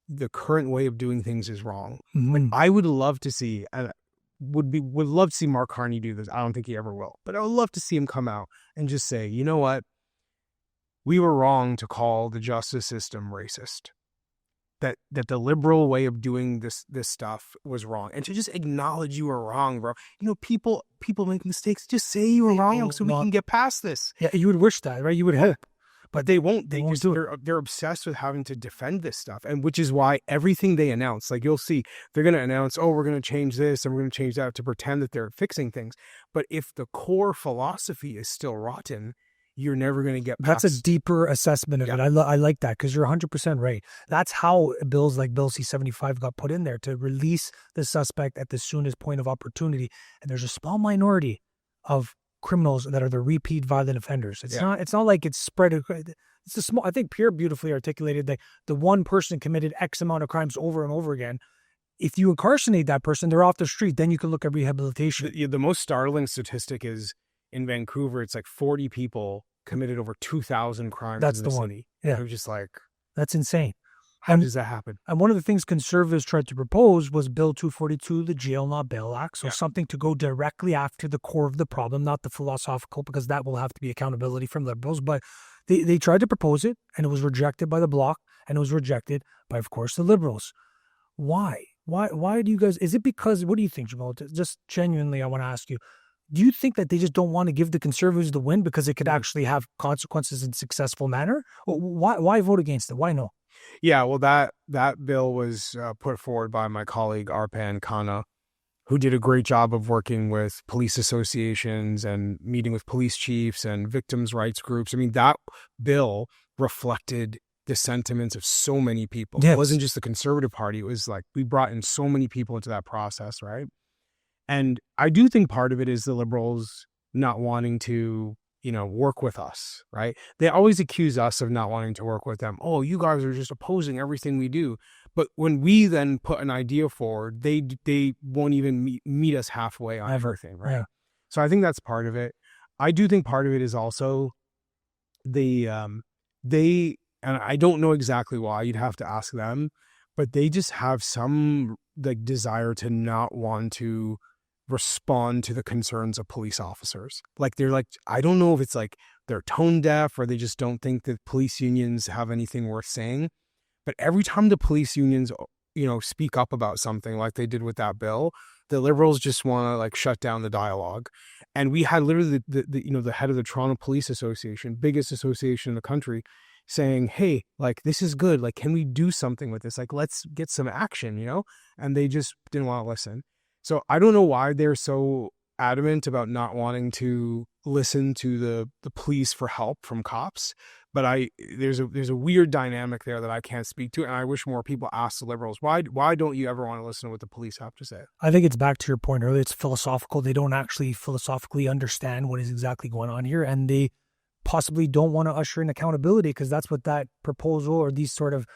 S1: the current way of doing things is wrong.
S2: Mm-hmm.
S1: I would love to see, and would love to see Mark Carney do this. I don't think he ever will, but I would love to see him come out and just say, you know what? We were wrong to call the justice system racist. That the liberal way of doing this stuff was wrong, and to just acknowledge you were wrong, bro. People make mistakes. Just say you were wrong, so we can get past this.
S2: Yeah, you would wish that, right? You would have.
S1: But they won't. They're obsessed with having to defend this stuff, and which is why everything they announce, like you'll see, they're going to announce, oh, we're going to change this and we're going to change that to pretend that they're fixing things. But if the core philosophy is still rotten, you're never going to get past.
S2: That's a deeper assessment of it. I like that, because you're 100% right. That's how bills like Bill C-75 got put in there, to release the suspect at the soonest point of opportunity. And there's a small minority of criminals that are the repeat violent offenders. It's not like it's spread. It's a small. I think Pierre beautifully articulated that the one person committed X amount of crimes over and over again. If you incarcerate that person, they're off the street. Then you can look at rehabilitation.
S1: The most startling statistic is in Vancouver. It's like 40 people committed over 2,000 crimes.
S2: That's
S1: in
S2: the one.
S1: city.
S2: Yeah,
S1: they're just like,
S2: that's insane.
S1: How does that happen?
S2: And one of the things conservatives tried to propose was Bill 242, the Jail Not Bail Act. So something to go directly after the core of the problem, not the philosophical, because that will have to be accountability from liberals. But they tried to propose it, and it was rejected by the Bloc, and it was rejected by, of course, the Liberals. Why? Why do you guys? Is it because? What do you think, Jamil? Just genuinely, I want to ask you. Do you think that they just don't want to give the Conservatives the win because it could actually have consequences in a successful manner? Why vote against it? Why no?
S1: Yeah, well, that bill was put forward by my colleague Arpan Khanna, who did a great job of working with police associations and meeting with police chiefs and victims' rights groups. I mean, that bill reflected the sentiments of so many people.
S2: Yes.
S1: It wasn't just the Conservative Party. It was like we brought in so many people into that process, right? And I do think part of it is the Liberals not wanting to, work with us, right? They always accuse us of not wanting to work with them. Oh, you guys are just opposing everything we do. But when we then put an idea forward, they won't even meet us halfway on everything, right?
S2: Yeah.
S1: So I think that's part of it. I do think part of it is also and I don't know exactly why, you'd have to ask them, but they just have some desire to not want to respond to the concerns of police officers. They're like, I don't know if it's like they're tone deaf or they just don't think that police unions have anything worth saying. But every time the police unions, speak up about something like they did with that bill, the Liberals just want to shut down the dialogue. And we had literally the head of the Toronto Police Association, biggest association in the country, saying, hey, this is good. Can we do something with this? Let's get some action, And they just didn't want to listen. So I don't know why they're so adamant about not wanting to listen to the police for help from cops. But there's a weird dynamic there that I can't speak to. And I wish more people ask the Liberals, why don't you ever want to listen to what the police have to say?
S2: I think it's back to your point earlier. It's philosophical. They don't actually philosophically understand what is exactly going on here. And they possibly don't want to usher in accountability, because that's what that proposal or these sort of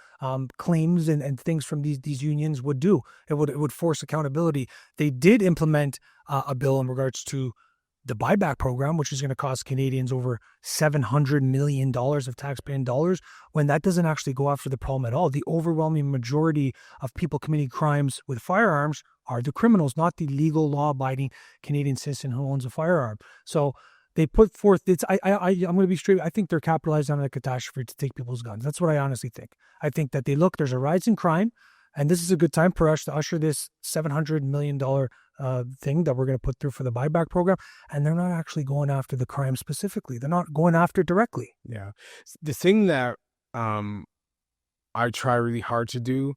S2: claims and things from these unions would do. It would force accountability. They did implement a bill in regards to the buyback program, which is going to cost Canadians over $700 million of taxpaying dollars, when that doesn't actually go after the problem at all. The overwhelming majority of people committing crimes with firearms are the criminals, not the legal, law-abiding Canadian citizen who owns a firearm. So they put forth, I'm going to be straight, I think they're capitalizing on a catastrophe to take people's guns. That's what I honestly think. I think that there's a rise in crime, and this is a good time for us to usher this $700 million thing that we're going to put through for the buyback program. And they're not actually going after the crime specifically. They're not going after it directly.
S1: Yeah. The thing that I try really hard to do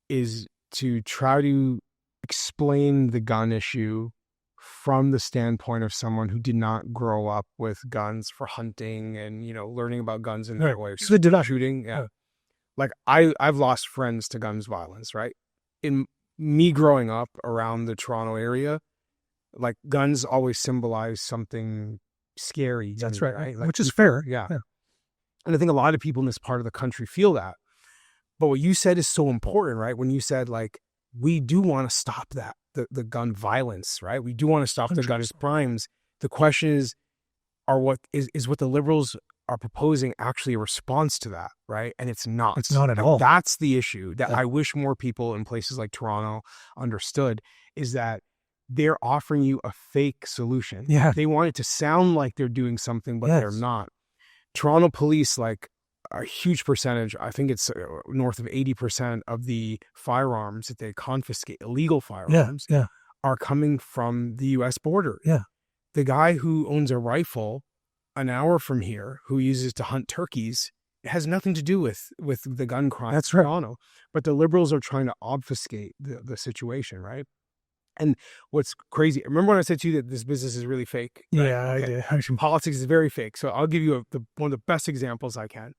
S1: is to try to explain the gun issue from the standpoint of someone who did not grow up with guns for hunting and, learning about guns in that way.
S2: So did I.
S1: Shooting. Yeah. Like I've lost friends to guns violence, right? In me growing up around the Toronto area, like guns always symbolize something scary.
S2: That's
S1: me,
S2: right.
S1: Like,
S2: which is fair.
S1: Yeah. And I think a lot of people in this part of the country feel that. But what you said is so important, right? When you said, like, we do want to stop that, the gun violence, right? We do want to stop 100%. The gun crimes. The question is what the Liberals are proposing actually a response to that, right? And it's not.
S2: It's not at all.
S1: That's the issue that I wish more people in places like Toronto understood, is that they're offering you a fake solution.
S2: Yeah.
S1: They want it to sound like they're doing something, but they're not. Toronto police, like a huge percentage, I think it's north of 80% of the firearms that they confiscate, illegal firearms, are coming from the U.S. border.
S2: Yeah.
S1: The guy who owns a rifle an hour from here, who uses to hunt turkeys, it has nothing to do with the gun crime.
S2: That's right.
S1: In Toronto. But the Liberals are trying to obfuscate the situation, right? And what's crazy, remember when I said to you that this business is really fake? Right?
S2: Yeah, okay. I did.
S1: Politics is very fake. So I'll give you one of the best examples I can.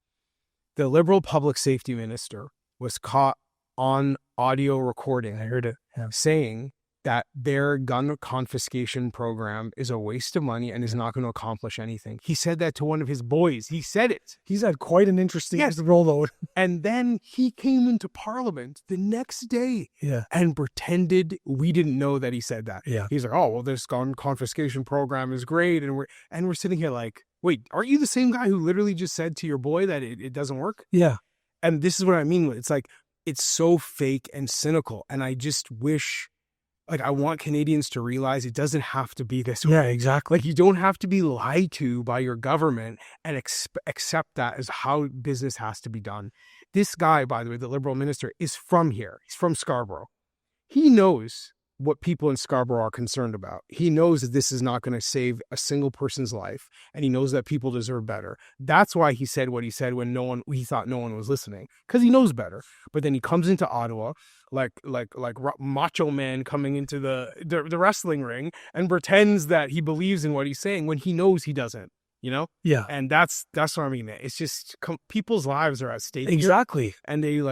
S1: The Liberal public safety minister was caught on audio recording, I heard it, saying that their gun confiscation program is a waste of money and is not going to accomplish anything. He said that to one of his boys. He said it.
S2: He's had quite an interesting rollout.
S1: And then he came into Parliament the next day and pretended we didn't know that he said that.
S2: Yeah.
S1: He's like, oh, well, this gun confiscation program is great. And we're sitting here like, wait, aren't you the same guy who literally just said to your boy that it doesn't work?
S2: Yeah.
S1: And this is what I mean. It's like, it's so fake and cynical. And I just wish... Like, I want Canadians to realize it doesn't have to be this way.
S2: Yeah, exactly.
S1: Like, you don't have to be lied to by your government and accept that as how business has to be done. This guy, by the way, the Liberal minister, is from here. He's from Scarborough. He knows what people in Scarborough are concerned about. He knows that this is not going to save a single person's life, and he knows that people deserve better. That's why he said what he said when he thought no one was listening, because he knows better. But then he comes into Ottawa like macho man coming into the wrestling ring and pretends that he believes in what he's saying when he knows he doesn't.
S2: Yeah.
S1: And that's what I mean. It's just people's lives are at stake.
S2: Exactly.
S1: Here, and they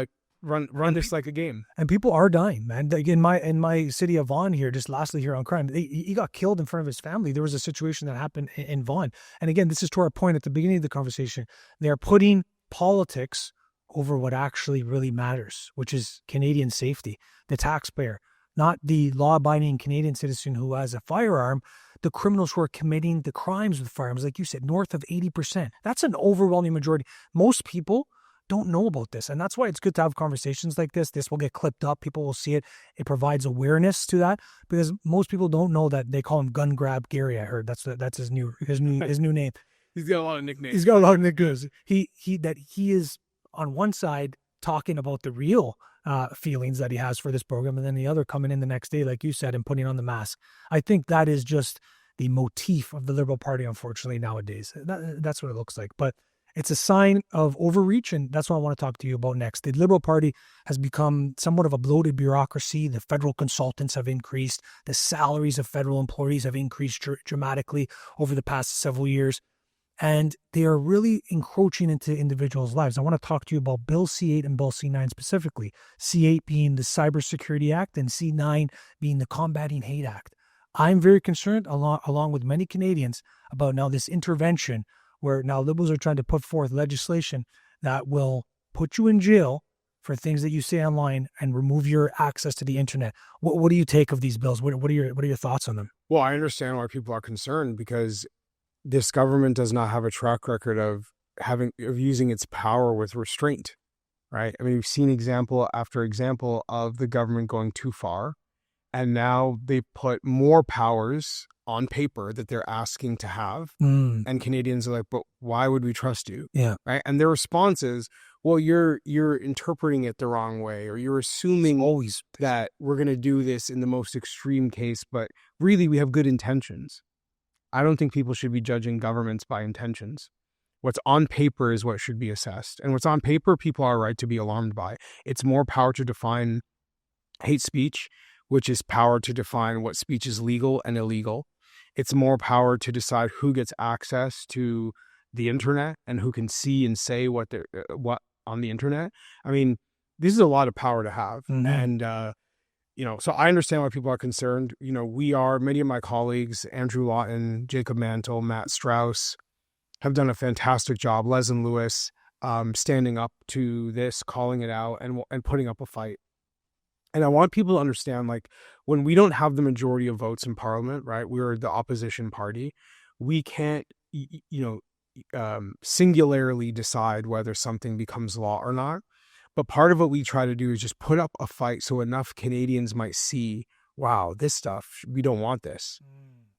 S1: run this like a game.
S2: And people are dying, man. Like in my city of Vaughan here, just lastly here on crime, he got killed in front of his family. There was a situation that happened in Vaughan. And again, this is to our point at the beginning of the conversation. They're putting politics over what actually really matters, which is Canadian safety, the taxpayer, not the law-abiding Canadian citizen who has a firearm, the criminals who are committing the crimes with firearms, like you said, north of 80%. That's an overwhelming majority. Most people don't know about this. And that's why it's good to have conversations like this. This will get clipped up. People will see it. It provides awareness to that, because most people don't know that they call him Gun Grab Gary. I heard that's his new name.
S1: He's got a lot of nicknames.
S2: He's got a lot of nicknames. He is on one side talking about the real feelings that he has for this program, and then the other coming in the next day, like you said, and putting on the mask. I think that is just the motif of the Liberal Party, unfortunately, nowadays. That's what it looks like. But it's a sign of overreach, and that's what I want to talk to you about next. The Liberal Party has become somewhat of a bloated bureaucracy. The federal consultants have increased. The salaries of federal employees have increased dramatically over the past several years. And they are really encroaching into individuals' lives. I want to talk to you about Bill C-8 and Bill C-9 specifically. C-8 being the Cybersecurity Act and C-9 being the Combating Hate Act. I'm very concerned, along with many Canadians, about now this intervention where now Liberals are trying to put forth legislation that will put you in jail for things that you say online and remove your access to the internet. What do you take of these bills? What are your thoughts on them?
S1: Well, I understand why people are concerned, because this government does not have a track record of using its power with restraint, right? I mean, we've seen example after example of the government going too far, and now they put more powers on paper that they're asking to have. And Canadians are like, but why would we trust you?
S2: Yeah.
S1: Right. And their response is, well, you're interpreting it the wrong way, or you're assuming
S2: Always
S1: that we're going to do this in the most extreme case, but really we have good intentions. I don't think people should be judging governments by intentions. What's on paper is what should be assessed. And what's on paper, people are right to be alarmed by. It's more power to define hate speech, which is power to define what speech is legal and illegal. It's more power to decide who gets access to the internet and who can see and say what on the internet. I mean, this is a lot of power to have. And, so I understand why people are concerned. Many of my colleagues, Andrew Lawton, Jacob Mantle, Matt Strauss, have done a fantastic job. Les and Lewis, standing up to this, calling it out, and putting up a fight. And I want people to understand, like, when we don't have the majority of votes in Parliament, right? We're the opposition party. We can't, singularly decide whether something becomes law or not. But part of what we try to do is just put up a fight so enough Canadians might see, wow, this stuff, we don't want this.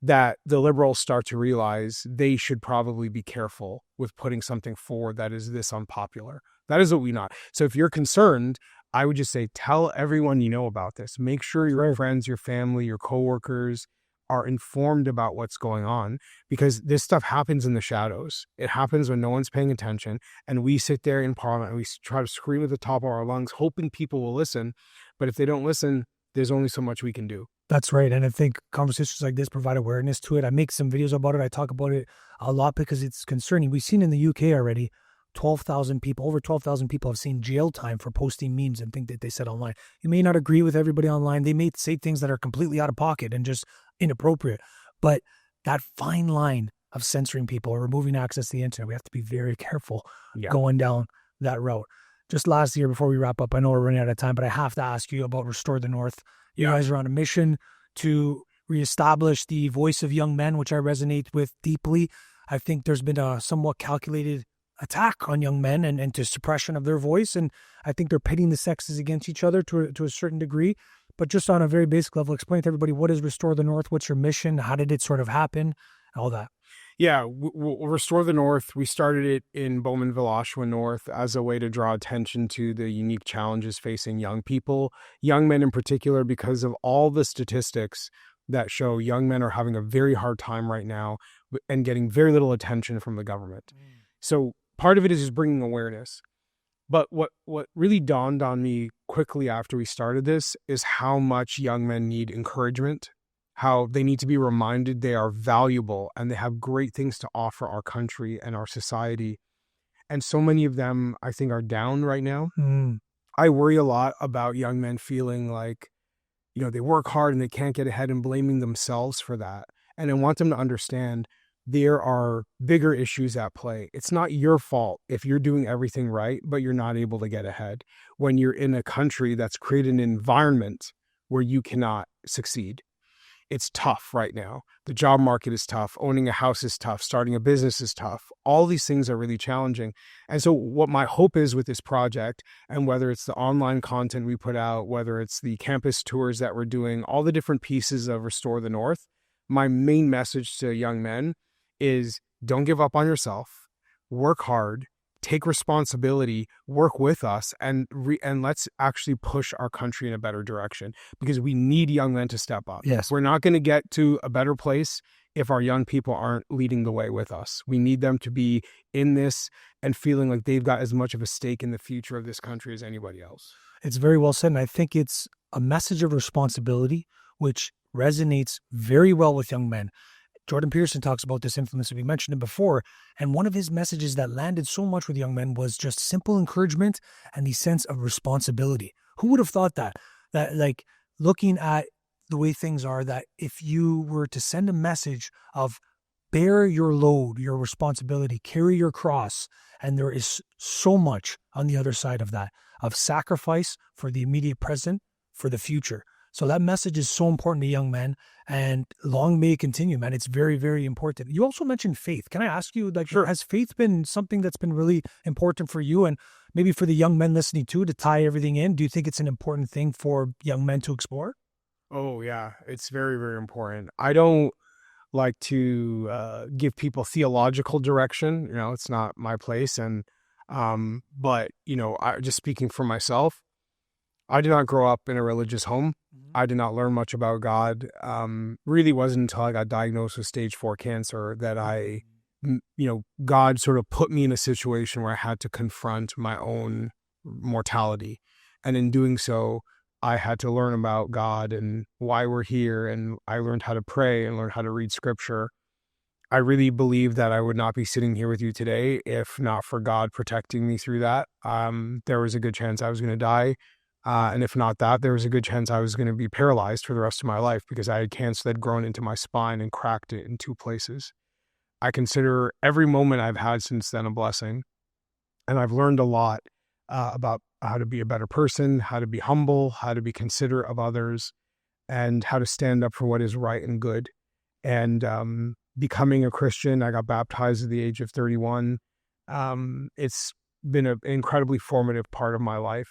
S1: That the Liberals start to realize they should probably be careful with putting something forward that is this unpopular. That is what we not. So if you're concerned, I would just say, tell everyone you know about this. Make sure your friends, your family, your coworkers are informed about what's going on, because this stuff happens in the shadows. It happens when no one's paying attention, and we sit there in Parliament and we try to scream at the top of our lungs, hoping people will listen. But if they don't listen, there's only so much we can do.
S2: That's right. And I think conversations like this provide awareness to it. I make some videos about it. I talk about it a lot because it's concerning. We've seen in the UK already, over 12,000 people have seen jail time for posting memes and things that they said online. You may not agree with everybody online. They may say things that are completely out of pocket and just inappropriate. But that fine line of censoring people or removing access to the internet, we have to be very careful going down that route. Just last year, before we wrap up, I know we're running out of time, but I have to ask you about Restore the North. You guys are on a mission to reestablish the voice of young men, which I resonate with deeply. I think there's been a somewhat calculated attack on young men and to suppression of their voice. And I think they're pitting the sexes against each other to a certain degree. But just on a very basic level, explain to everybody, what is Restore the North? What's your mission? How did it sort of happen? All that.
S1: Yeah, we'll Restore the North. We started it in Bowmanville, Oshawa North, as a way to draw attention to the unique challenges facing young people, young men in particular, because of all the statistics that show young men are having a very hard time right now and getting very little attention from the government. So part of it is just bringing awareness. But what really dawned on me quickly after we started this is how much young men need encouragement, how they need to be reminded they are valuable and they have great things to offer our country and our society. And so many of them, I think, are down right now. I worry a lot about young men feeling like, they work hard and they can't get ahead and blaming themselves for that. And I want them to understand there are bigger issues at play. It's not your fault if you're doing everything right, but you're not able to get ahead. When you're in a country that's created an environment where you cannot succeed. It's tough right now. The job market is tough. Owning a house is tough. Starting a business is tough. All these things are really challenging. And so what my hope is with this project, and whether it's the online content we put out, whether it's the campus tours that we're doing, all the different pieces of Restore the North, my main message to young men is don't give up on yourself, work hard, take responsibility, work with us, and let's actually push our country in a better direction, because we need young men to step up.
S2: Yes.
S1: We're not going to get to a better place if our young people aren't leading the way with us. We need them to be in this and feeling like they've got as much of a stake in the future of this country as anybody else.
S2: It's very well said, and I think it's a message of responsibility, which resonates very well with young men. Jordan Peterson talks about this influence, we mentioned it before, and one of his messages that landed so much with young men was just simple encouragement and the sense of responsibility. Who would have thought that like looking at the way things are, that if you were to send a message of bear your load, your responsibility, carry your cross, and there is so much on the other side of that, of sacrifice for the immediate present, for the future. So that message is so important to young men, and long may it continue, man. It's very, very important. You also mentioned faith. Can I ask you, like,
S1: Sure.
S2: has faith been something that's been really important for you, and maybe for the young men listening too, to tie everything in? Do you think it's an important thing for young men to explore?
S1: Oh, yeah. It's very, very important. I don't like to give people theological direction. It's not my place. But, just speaking for myself, I did not grow up in a religious home. I did not learn much about God. Really wasn't until I got diagnosed with stage 4 cancer that God sort of put me in a situation where I had to confront my own mortality. And in doing so, I had to learn about God and why we're here. And I learned how to pray and learned how to read scripture. I really believe that I would not be sitting here with you today if not for God protecting me through that. There was a good chance I was going to die. And if not that, there was a good chance I was going to be paralyzed for the rest of my life because I had cancer that had grown into my spine and cracked it in 2 places. I consider every moment I've had since then a blessing. And I've learned a lot about how to be a better person, how to be humble, how to be considerate of others, and how to stand up for what is right and good. And becoming a Christian, I got baptized at the age of 31. It's been an incredibly formative part of my life.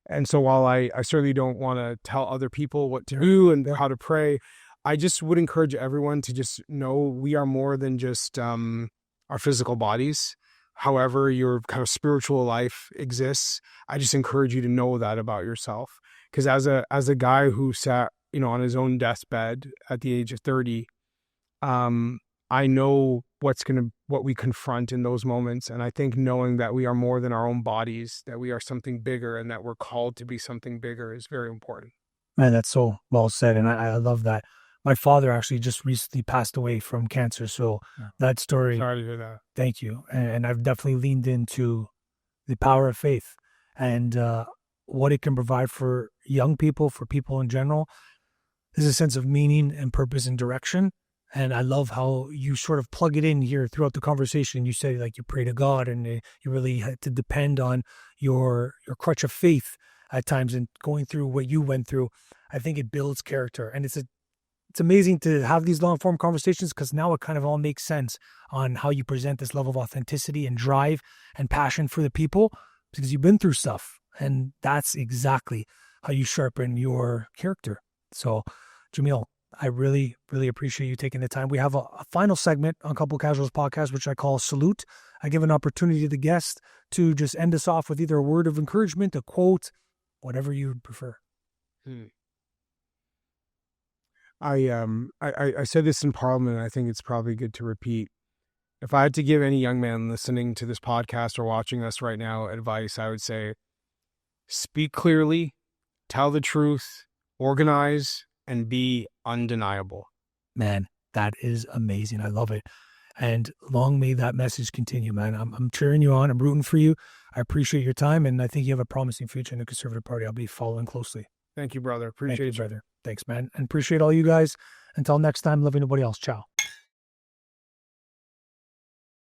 S1: And so while I certainly don't want to tell other people what to do and how to pray, I just would encourage everyone to just know we are more than just our physical bodies. However, your kind of spiritual life exists. I just encourage you to know that about yourself. Because as a guy who sat, on his own deathbed at the age of 30, I know what we confront in those moments. And I think knowing that we are more than our own bodies, that we are something bigger and that we're called to be something bigger is very important.
S2: Man, that's so well said. And I love that. My father actually just recently passed away from cancer. So that story,
S1: Sorry to hear that.
S2: thank you. And I've definitely leaned into the power of faith and what it can provide for young people, for people in general. There's a sense of meaning and purpose and direction. And I love how you sort of plug it in here throughout the conversation. You say like you pray to God and you really had to depend on your crutch of faith at times, and going through what you went through. I think it builds character, and it's amazing to have these long form conversations because now it kind of all makes sense on how you present this level of authenticity and drive and passion for the people because you've been through stuff, and that's exactly how you sharpen your character. So, Jamil, I really, really appreciate you taking the time. We have a final segment on Couple Casuals podcast, which I call Salute. I give an opportunity to the guest to just end us off with either a word of encouragement, a quote, whatever you prefer.
S1: I said this in Parliament, and I think it's probably good to repeat. If I had to give any young man listening to this podcast or watching us right now advice, I would say, speak clearly, tell the truth, organize, and be undeniable.
S2: Man, that is amazing. I love it. And long may that message continue, man. I'm cheering you on. I'm rooting for you. I appreciate your time, and I think you have a promising future in the Conservative Party. I'll be following closely.
S1: Thank you, brother. Appreciate
S2: you, brother. Thanks, man. And appreciate all you guys. Until next time, love you, nobody else. Ciao.